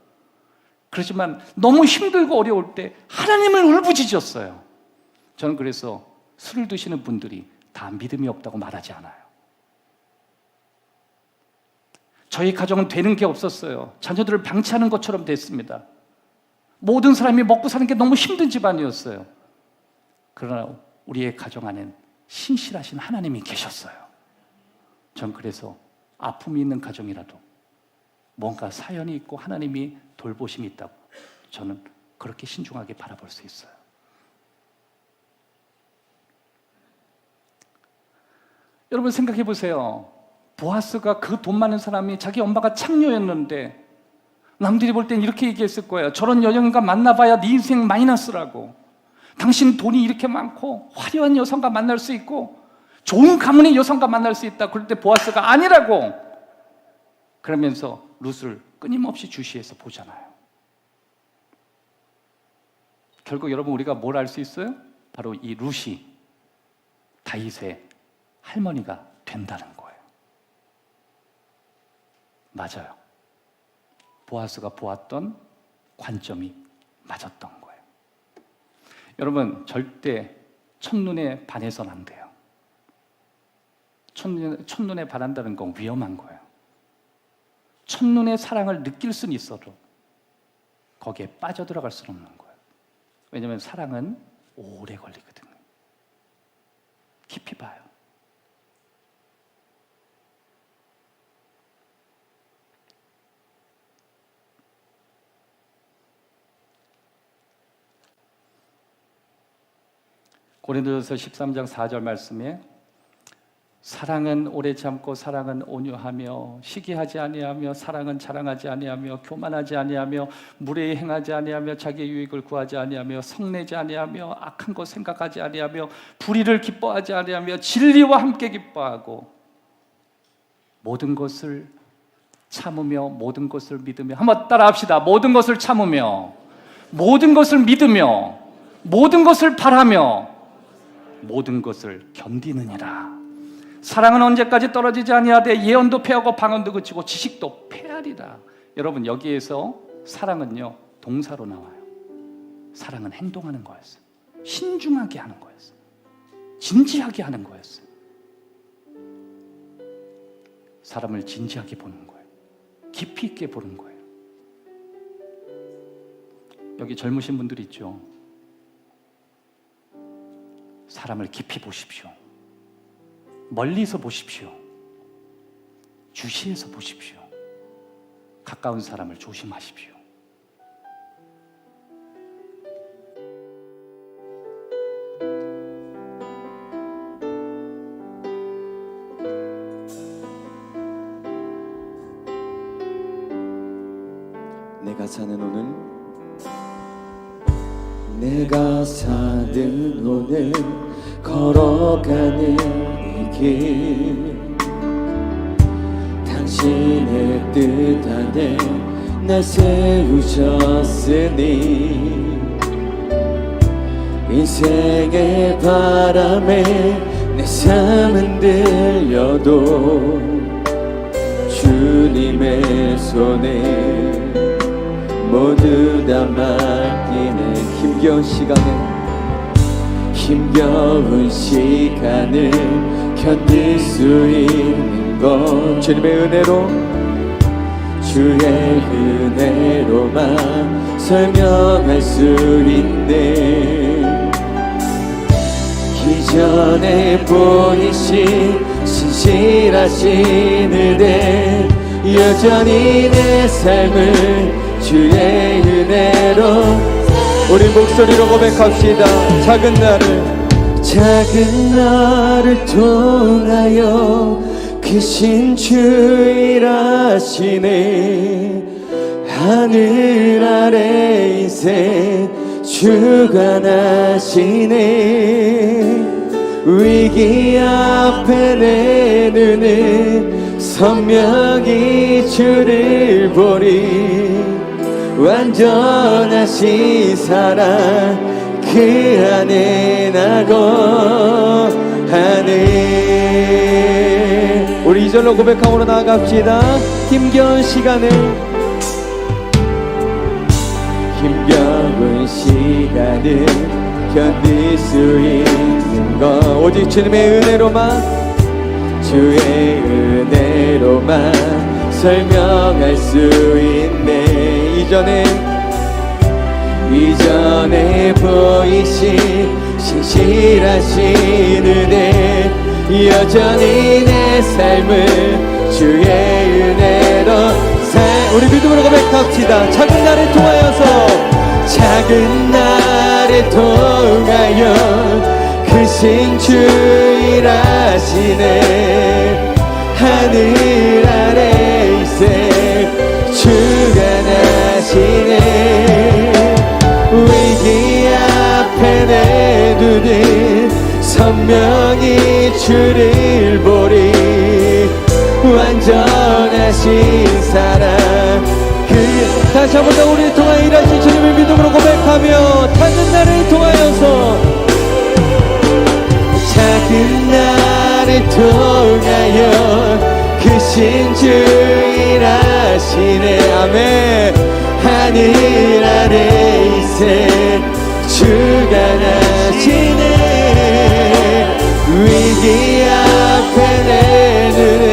그렇지만 너무 힘들고 어려울 때 하나님을 울부짖었어요. 저는 그래서 술을 드시는 분들이 다 믿음이 없다고 말하지 않아요. 저희 가정은 되는 게 없었어요. 자녀들을 방치하는 것처럼 됐습니다. 모든 사람이 먹고 사는 게 너무 힘든 집안이었어요. 그러나 우리의 가정 안엔 신실하신 하나님이 계셨어요. 전 그래서 아픔이 있는 가정이라도 뭔가 사연이 있고 하나님이 돌보심이 있다고 저는 그렇게 신중하게 바라볼 수 있어요. 여러분 생각해 보세요. 보아스가 그 돈 많은 사람이 자기 엄마가 창녀였는데 남들이 볼 땐 이렇게 얘기했을 거예요. 저런 여성과 만나봐야 네 인생 마이너스라고. 당신 돈이 이렇게 많고 화려한 여성과 만날 수 있고 좋은 가문의 여성과 만날 수 있다. 그럴 때 보아스가 아니라고 그러면서 룻을 끊임없이 주시해서 보잖아요. 결국 여러분 우리가 뭘 알 수 있어요? 바로 이 룻이 다윗의 할머니가 된다는 거예요. 맞아요. 보아스가 보았던 관점이 맞았던 거예요. 여러분 절대 첫눈에 반해서는 안 돼요. 첫눈에 반한다는 건 위험한 거예요. 첫눈에 사랑을 느낄 수는 있어도 거기에 빠져들어갈 수는 없는 거예요. 왜냐하면 사랑은 오래 걸리거든요. 깊이 봐요. 고린도전서 13장 4절 말씀에 사랑은 오래 참고 사랑은 온유하며 시기하지 아니하며 사랑은 자랑하지 아니하며 교만하지 아니하며 무례히 행하지 아니하며 자기의 유익을 구하지 아니하며 성내지 아니하며 악한 것 생각하지 아니하며 불의를 기뻐하지 아니하며 진리와 함께 기뻐하고 모든 것을 참으며 모든 것을 믿으며 한번 따라합시다. 모든 것을 참으며 모든 것을 믿으며 모든 것을 바라며 모든 것을 견디느니라. 사랑은 언제까지 떨어지지 아니하되 예언도 패하고 방언도 그치고 지식도 패하리라. 여러분 여기에서 사랑은요 동사로 나와요. 사랑은 행동하는 거였어요. 신중하게 하는 거였어요. 진지하게 하는 거였어요. 사람을 진지하게 보는 거예요. 깊이 있게 보는 거예요. 여기 젊으신 분들 있죠. 사람을 깊이 보십시오. 멀리서 보십시오. 주시해서 보십시오. 가까운 사람을 조심하십시오. 내가 사는 오늘 내가 사는 오늘 걸어가는 이 길 당신의 뜻 안에 날 세우셨으니 인생의 바람에 내 삶은 들려도 주님의 손에 모두 다 맡기는 힘겨운 시간을 견딜 수 있는 것 주님의 은혜로만 설명할 수 있네. 기존에 보이신 신실하신 은혜 여전히 내 삶을 주의 은혜로 우리 목소리로 고백합시다. 작은 나를 통하여 크신 주 일하시네. 하늘 아래 인생 주관하시네. 위기 앞에 내 눈은 선명히 주를 보리. 완전하신 사랑 그 안에 나고 하네. 우리 이절로 고백함으로 나아갑시다. 힘겨운 시간을 견딜 수 있는 것 오직 주님의 은혜로만 주의 은혜로만 설명할 수 있네. 이전에 보이신 신실하신 은혜 여전히 내 삶을 주의 은혜로 우리 믿음으로 고백합시다. 작은 나를 통하여 크신 주 일하시네. 하늘 아래 있세 주가 나시네. 위기 앞에 내 눈은 선명히 주를 보리. 완전하신 사랑 다시 한번 더 우리를 통하여 일하신 주님을 믿음으로 고백하며 작은 나를 통하여 크신 주 일하시네. 아멘. 하늘 아래 있세 주가 나시네. 위기 앞에 내 눈에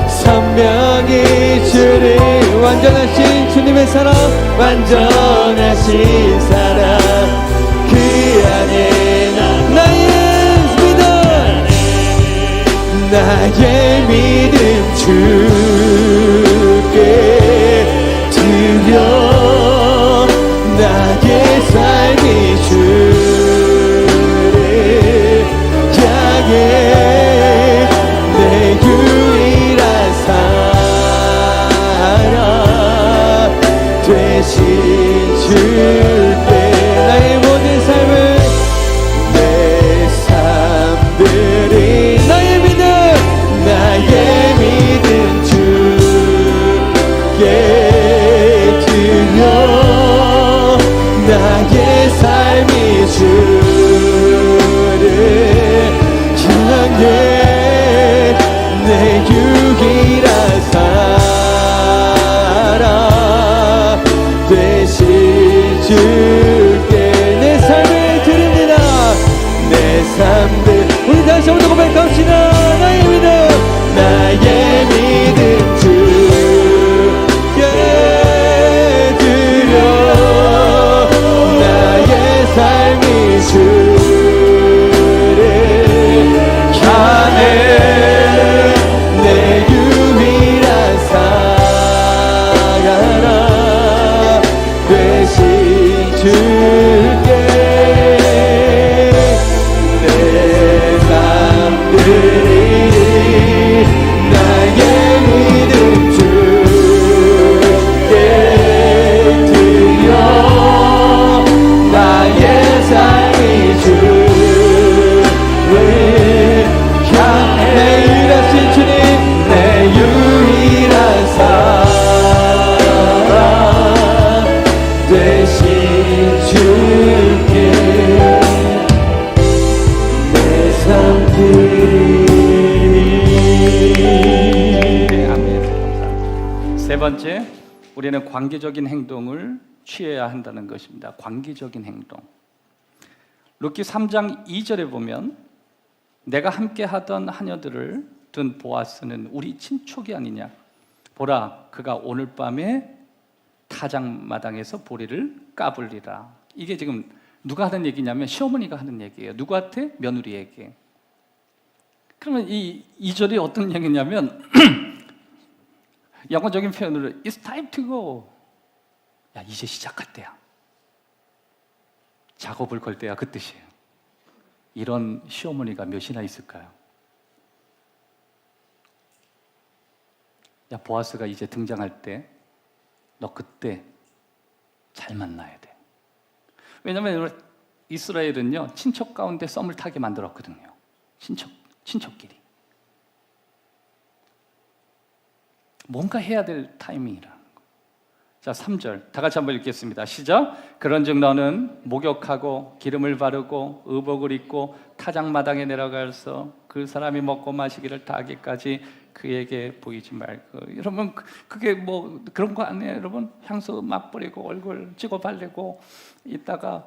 선명히 주를 완전하신 주님의 사랑 완전하신 사랑 그 안에 나의 믿음 주께 드려. 나의 삶이 주를 향해 내 유일한 사랑 되신 주께 나의 모든 삶을 내 삶들이 나의 믿음 주께 드려. 나의 삶이 주를 향해 내 유일한 사랑 되신 주께 내 삶을 드립니다. 내 삶들 우리 다시 한번 고백합시다. 나의 믿음 주께 드려. 나의 삶이 주를 향해 내 유일한 사랑 되신 주께 내 삶들이 세 번째, 우리는 관계적인 행동을 취해야 한다는 것입니다. 관계적인 행동. 룻기 3장 2절에 보면 내가 함께 하던 하녀들을 둔 보아스는 우리 친족이 아니냐. 보라, 그가 오늘 밤에 타작마당에서 보리를 까불리라. 이게 지금 누가 하는 얘기냐면 시어머니가 하는 얘기예요. 누구한테? 며느리에게. 그러면 이 2절이 어떤 얘기냐면 영어적인 표현으로 It's time to go. 야, 이제 시작할 때야. 작업을 걸 때야, 그 뜻이에요. 이런 시어머니가 몇이나 있을까요? 야, 보아스가 이제 등장할 때 너 그때 잘 만나야 돼. 왜냐하면 이스라엘은요 친척 가운데 썸을 타게 만들었거든요. 친척끼리 뭔가 해야 될 타이밍이라는 거. 자, 3절 다 같이 한번 읽겠습니다. 시작. 그런즉 너는 목욕하고 기름을 바르고 의복을 입고 타작마당에 내려가서 그 사람이 먹고 마시기를 다 하기까지 그에게 보이지 말고. 여러분 그게 뭐 그런 거 아니에요? 여러분 향수 막 뿌리고 얼굴 찍어 바르고 있다가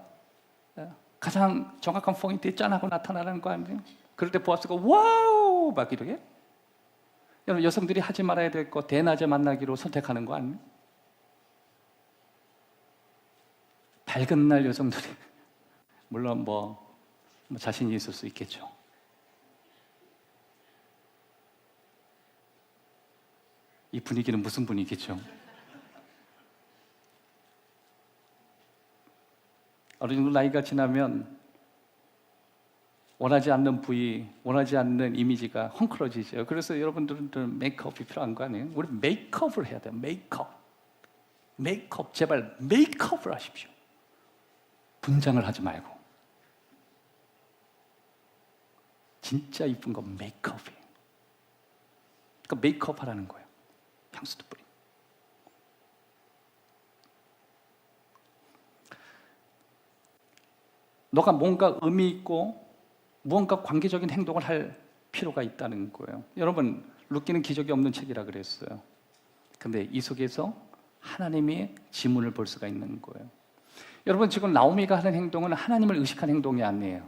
가장 정확한 포인트에 짠하고 나타나는 거 아니에요? 그럴 때 보아스가 와우 막 이러게. 여러분 여성들이 하지 말아야 될 거 대낮에 만나기로 선택하는 거 아니에요? 밝은 날 여성들이 물론 뭐 자신이 있을 수 있겠죠. 이 분위기는 무슨 분위기죠? 어느 정도 나이가 지나면 원하지 않는 부위, 원하지 않는 이미지가 헝클어지죠. 그래서 여러분들은 메이크업이 필요한 거 아니에요? 우리 메이크업을 해야 돼요. 메이크업. 제발 메이크업을 하십시오. 분장을 하지 말고. 진짜 이쁜 건 메이크업이에요. 그러니까 메이크업 하라는 거예요. 향수도 뿌리고. 너가 뭔가 의미 있고 무언가 관계적인 행동을 할 필요가 있다는 거예요. 여러분, 룻기는 기적이 없는 책이라 그랬어요. 근데 이 속에서 하나님의 지문을 볼 수가 있는 거예요. 여러분, 지금 나오미가 하는 행동은 하나님을 의식한 행동이 아니에요.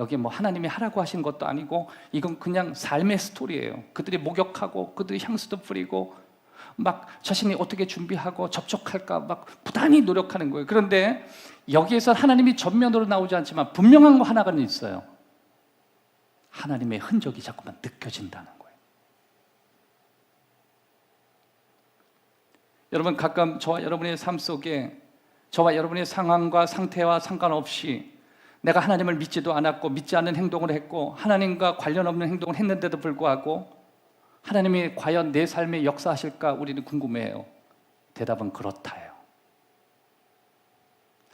여기 뭐 하나님이 하라고 하신 것도 아니고 이건 그냥 삶의 스토리예요. 그들이 목욕하고 그들이 향수도 뿌리고 막 자신이 어떻게 준비하고 접촉할까 막 부단히 노력하는 거예요. 그런데 여기에서 하나님이 전면으로 나오지 않지만 분명한 거 하나가 있어요. 하나님의 흔적이 자꾸만 느껴진다는 거예요. 여러분, 가끔 저와 여러분의 삶 속에 저와 여러분의 상황과 상태와 상관없이 내가 하나님을 믿지도 않았고 믿지 않는 행동을 했고 하나님과 관련 없는 행동을 했는데도 불구하고 하나님이 과연 내 삶에 역사하실까 우리는 궁금해해요. 대답은 그렇다예요.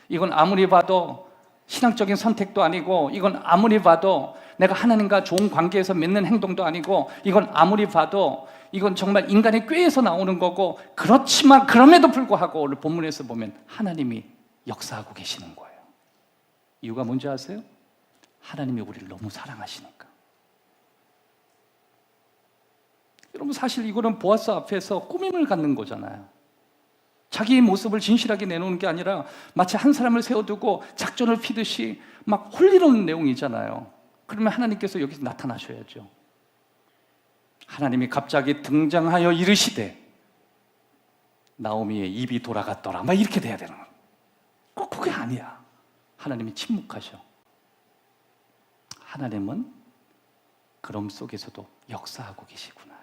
이건 아무리 봐도 신앙적인 선택도 아니고 이건 아무리 봐도 내가 하나님과 좋은 관계에서 맺는 행동도 아니고 이건 아무리 봐도 이건 정말 인간의 꾀에서 나오는 거고 그렇지만 그럼에도 불구하고 오늘 본문에서 보면 하나님이 역사하고 계시는 거예요. 이유가 뭔지 아세요? 하나님이 우리를 너무 사랑하시니까. 여러분, 사실 이거는 보아스 앞에서 꾸밈을 갖는 거잖아요. 자기의 모습을 진실하게 내놓는 게 아니라 마치 한 사람을 세워두고 작전을 피듯이 막 홀리는 내용이잖아요. 그러면 하나님께서 여기서 나타나셔야죠. 하나님이 갑자기 등장하여 이르시되 나오미의 입이 돌아갔더라 막 이렇게 돼야 되는 거예요. 꼭 그게 아니야. 하나님이 침묵하셔. 하나님은 그럼 속에서도 역사하고 계시구나.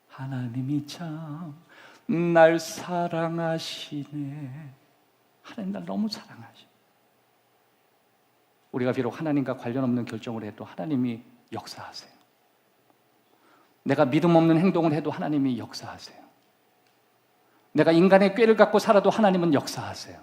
하나님이 참 날 사랑하시네. 하나님 날 너무 사랑하셔. 우리가 비록 하나님과 관련 없는 결정을 해도 하나님이 역사하세요. 내가 믿음 없는 행동을 해도 하나님이 역사하세요. 내가 인간의 꾀를 갖고 살아도 하나님은 역사하세요.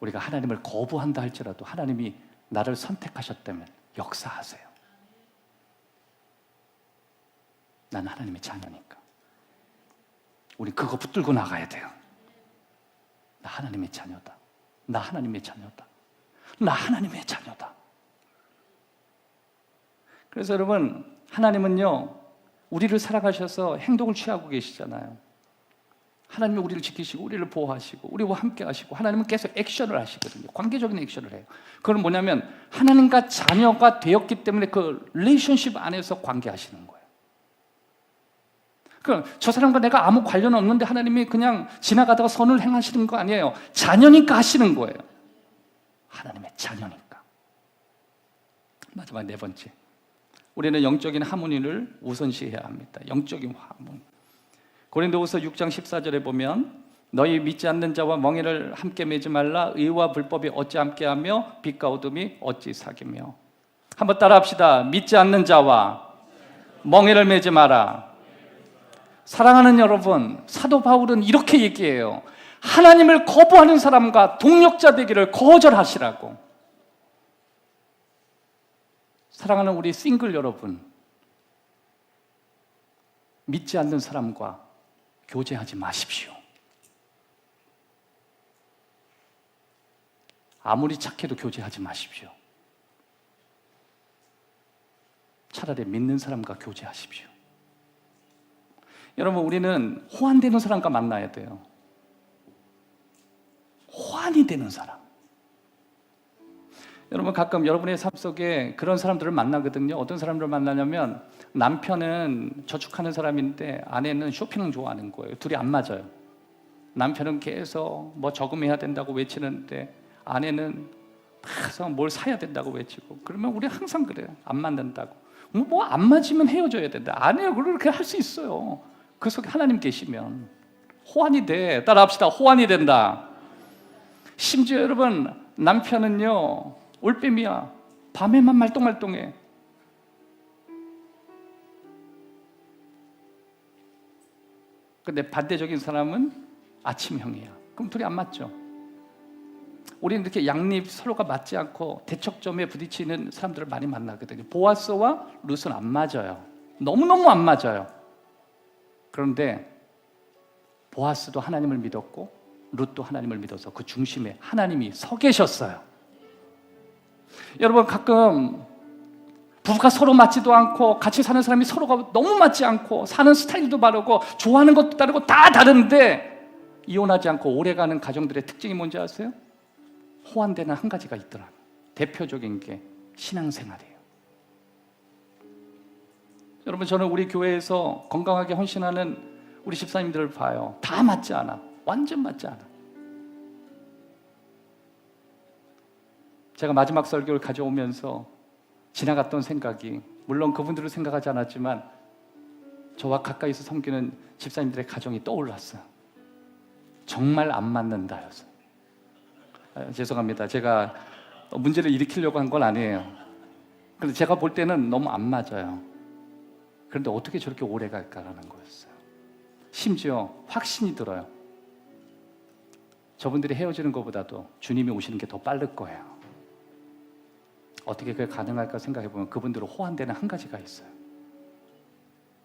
우리가 하나님을 거부한다 할지라도 하나님이 나를 선택하셨다면 역사하세요. 난 하나님의 자녀니까. 우리 그거 붙들고 나가야 돼요. 나 하나님의 자녀다. 나 하나님의 자녀다. 나 하나님의 자녀다. 그래서 여러분, 하나님은요 우리를 사랑하셔서 행동을 취하고 계시잖아요. 하나님이 우리를 지키시고 우리를 보호하시고 우리와 함께 하시고 하나님은 계속 액션을 하시거든요. 관계적인 액션을 해요. 그건 뭐냐면 하나님과 자녀가 되었기 때문에 그 릴레이션십 안에서 관계하시는 거예요. 그러니까 저 사람과 내가 아무 관련 없는데 하나님이 그냥 지나가다가 선을 행하시는 거 아니에요. 자녀니까 하시는 거예요. 하나님의 자녀니까. 마지막 네 번째, 우리는 영적인 하모니를 우선시해야 합니다. 영적인 하모니. 고린도후서 6장 14절에 보면 너희 믿지 않는 자와 멍에를 함께 매지 말라. 의와 불법이 어찌 함께하며 빛과 어둠이 어찌 사귀며. 한번 따라합시다. 믿지 않는 자와 멍에를 매지 마라. 사랑하는 여러분, 사도 바울은 이렇게 얘기해요. 하나님을 거부하는 사람과 동력자 되기를 거절하시라고. 사랑하는 우리 싱글 여러분, 믿지 않는 사람과 교제하지 마십시오. 아무리 착해도 교제하지 마십시오. 차라리 믿는 사람과 교제하십시오. 여러분, 우리는 호환되는 사람과 만나야 돼요. 호환이 되는 사람. 여러분 가끔 여러분의 삶 속에 그런 사람들을 만나거든요. 어떤 사람들을 만나냐면 남편은 저축하는 사람인데 아내는 쇼핑을 좋아하는 거예요. 둘이 안 맞아요. 남편은 계속 뭐 저금해야 된다고 외치는데 아내는 계속 뭘 사야 된다고 외치고. 그러면 우리 항상 그래요. 안 맞는다고. 뭐 안 맞으면 헤어져야 된다. 아니에요. 그렇게 할 수 있어요. 그 속에 하나님 계시면 호환이 돼. 따라합시다. 호환이 된다. 심지어 여러분 남편은요 올빼미야. 밤에만 말똥말똥해. 근데 반대적인 사람은 아침형이야. 그럼 둘이 안 맞죠? 우리는 이렇게 양립 서로가 맞지 않고 대척점에 부딪히는 사람들을 많이 만나거든요. 보아스와 룻은 안 맞아요. 너무너무 안 맞아요. 그런데 보아스도 하나님을 믿었고 룻도 하나님을 믿어서 그 중심에 하나님이 서 계셨어요. 여러분 가끔 부부가 서로 맞지도 않고 같이 사는 사람이 서로가 너무 맞지 않고 사는 스타일도 다르고 좋아하는 것도 다르고 다 다른데 이혼하지 않고 오래가는 가정들의 특징이 뭔지 아세요? 호환되는 한 가지가 있더라고요. 대표적인 게 신앙생활이에요. 여러분 저는 우리 교회에서 건강하게 헌신하는 우리 집사님들을 봐요. 다 맞지 않아. 완전 맞지 않아. 제가 마지막 설교를 가져오면서 지나갔던 생각이 물론 그분들을 생각하지 않았지만 저와 가까이서 섬기는 집사님들의 가정이 떠올랐어요. 정말 안 맞는다여서. 죄송합니다. 제가 문제를 일으키려고 한 건 아니에요. 그런데 제가 볼 때는 너무 안 맞아요. 그런데 어떻게 저렇게 오래 갈까라는 거였어요. 심지어 확신이 들어요. 저분들이 헤어지는 것보다도 주님이 오시는 게 더 빠를 거예요. 어떻게 그게 가능할까 생각해보면 그분들은 호환되는 한 가지가 있어요.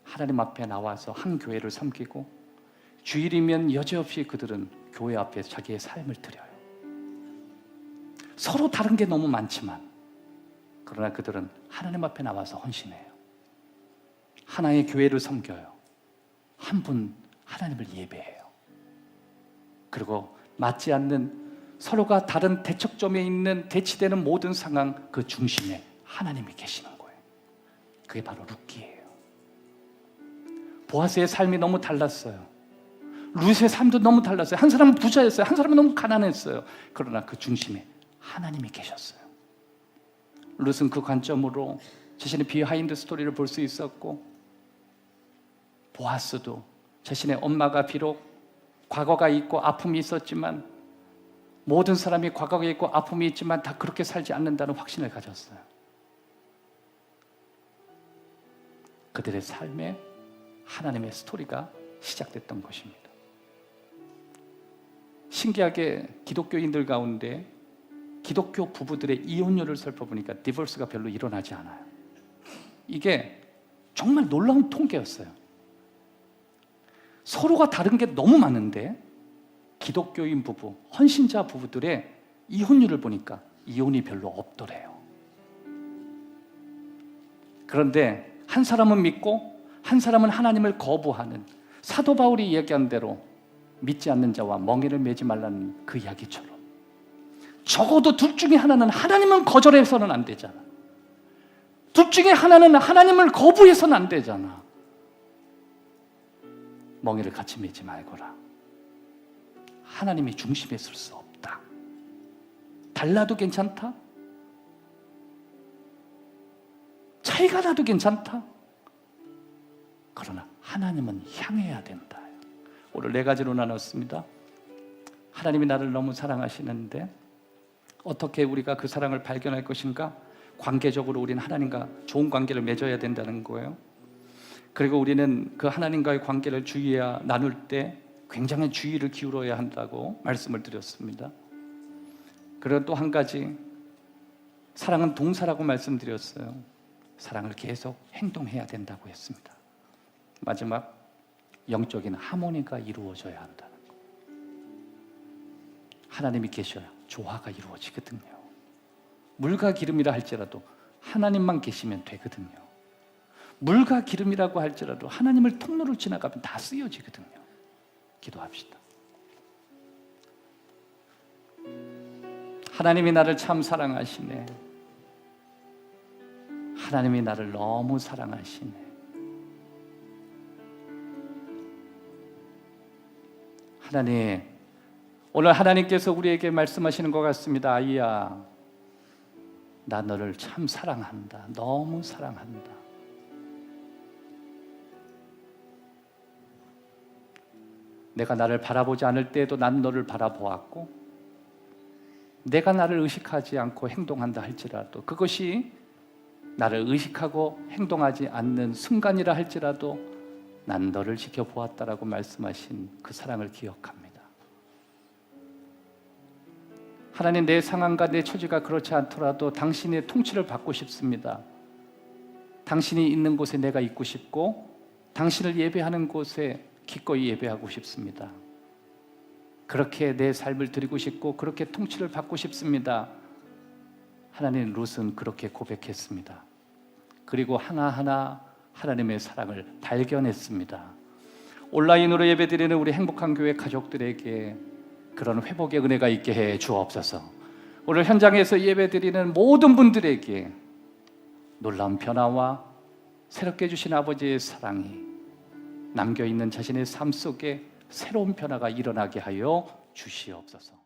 하나님 앞에 나와서 한 교회를 섬기고 주일이면 여지없이 그들은 교회 앞에 자기의 삶을 드려요. 서로 다른 게 너무 많지만 그러나 그들은 하나님 앞에 나와서 헌신해요. 하나의 교회를 섬겨요. 한 분 하나님을 예배해요. 그리고 맞지 않는 서로가 다른 대척점에 있는 대치되는 모든 상황 그 중심에 하나님이 계시는 거예요. 그게 바로 룻기예요. 보아스의 삶이 너무 달랐어요. 룻의 삶도 너무 달랐어요. 한 사람은 부자였어요. 한 사람은 너무 가난했어요. 그러나 그 중심에 하나님이 계셨어요. 룻은 그 관점으로 자신의 비하인드 스토리를 볼 수 있었고 보아스도 자신의 엄마가 비록 과거가 있고 아픔이 있었지만 모든 사람이 과거가 있고 아픔이 있지만 다 그렇게 살지 않는다는 확신을 가졌어요. 그들의 삶에 하나님의 스토리가 시작됐던 것입니다. 신기하게 기독교인들 가운데 기독교 부부들의 이혼율을 살펴보니까 디vor스가 별로 일어나지 않아요. 이게 정말 놀라운 통계였어요. 서로가 다른 게 너무 많은데 기독교인 부부, 헌신자 부부들의 이혼율을 보니까 이혼이 별로 없더래요. 그런데 한 사람은 믿고 한 사람은 하나님을 거부하는 사도 바울이 이야기한 대로 믿지 않는 자와 멍에를 매지 말라는 그 이야기처럼 적어도 둘 중에 하나는 하나님은 거절해서는 안 되잖아. 둘 중에 하나는 하나님을 거부해서는 안 되잖아. 멍에를 같이 매지 말거라. 하나님이 중심에 설 수 없다. 달라도 괜찮다? 차이가 나도 괜찮다? 그러나 하나님은 향해야 된다. 오늘 4가지로 나눴습니다. 하나님이 나를 너무 사랑하시는데 어떻게 우리가 그 사랑을 발견할 것인가? 관계적으로 우리는 하나님과 좋은 관계를 맺어야 된다는 거예요. 그리고 우리는 그 하나님과의 관계를 나눌 때 굉장히 주의를 기울여야 한다고 말씀을 드렸습니다. 그리고 또 한 가지, 사랑은 동사라고 말씀드렸어요. 사랑을 계속 행동해야 된다고 했습니다. 마지막, 영적인 하모니가 이루어져야 한다는 거. 하나님이 계셔야 조화가 이루어지거든요. 물과 기름이라 할지라도 하나님만 계시면 되거든요. 물과 기름이라고 할지라도 하나님을 통로를 지나가면 다 쓰여지거든요. 기도합시다. 하나님이 나를 참 사랑하시네. 하나님이 나를 너무 사랑하시네. 하나님, 오늘 하나님께서 우리에게 말씀하시는 것 같습니다. 아이야, 나 너를 참 사랑한다. 너무 사랑한다. 내가 나를 바라보지 않을 때에도 난 너를 바라보았고, 내가 나를 의식하지 않고 행동한다 할지라도, 그것이 나를 의식하고 행동하지 않는 순간이라 할지라도 난 너를 지켜보았다라고 말씀하신 그 사랑을 기억합니다. 하나님, 내 상황과 내 처지가 그렇지 않더라도 당신의 통치를 받고 싶습니다. 당신이 있는 곳에 내가 있고 싶고, 당신을 예배하는 곳에 기꺼이 예배하고 싶습니다. 그렇게 내 삶을 드리고 싶고, 그렇게 통치를 받고 싶습니다. 하나님, 룻은 그렇게 고백했습니다. 그리고 하나하나 하나님의 사랑을 발견했습니다. 온라인으로 예배드리는 우리 행복한 교회 가족들에게 그런 회복의 은혜가 있게 해 주옵소서. 오늘 현장에서 예배드리는 모든 분들에게 놀라운 변화와 새롭게 주신 아버지의 사랑이 남겨있는 자신의 삶 속에 새로운 변화가 일어나게 하여 주시옵소서.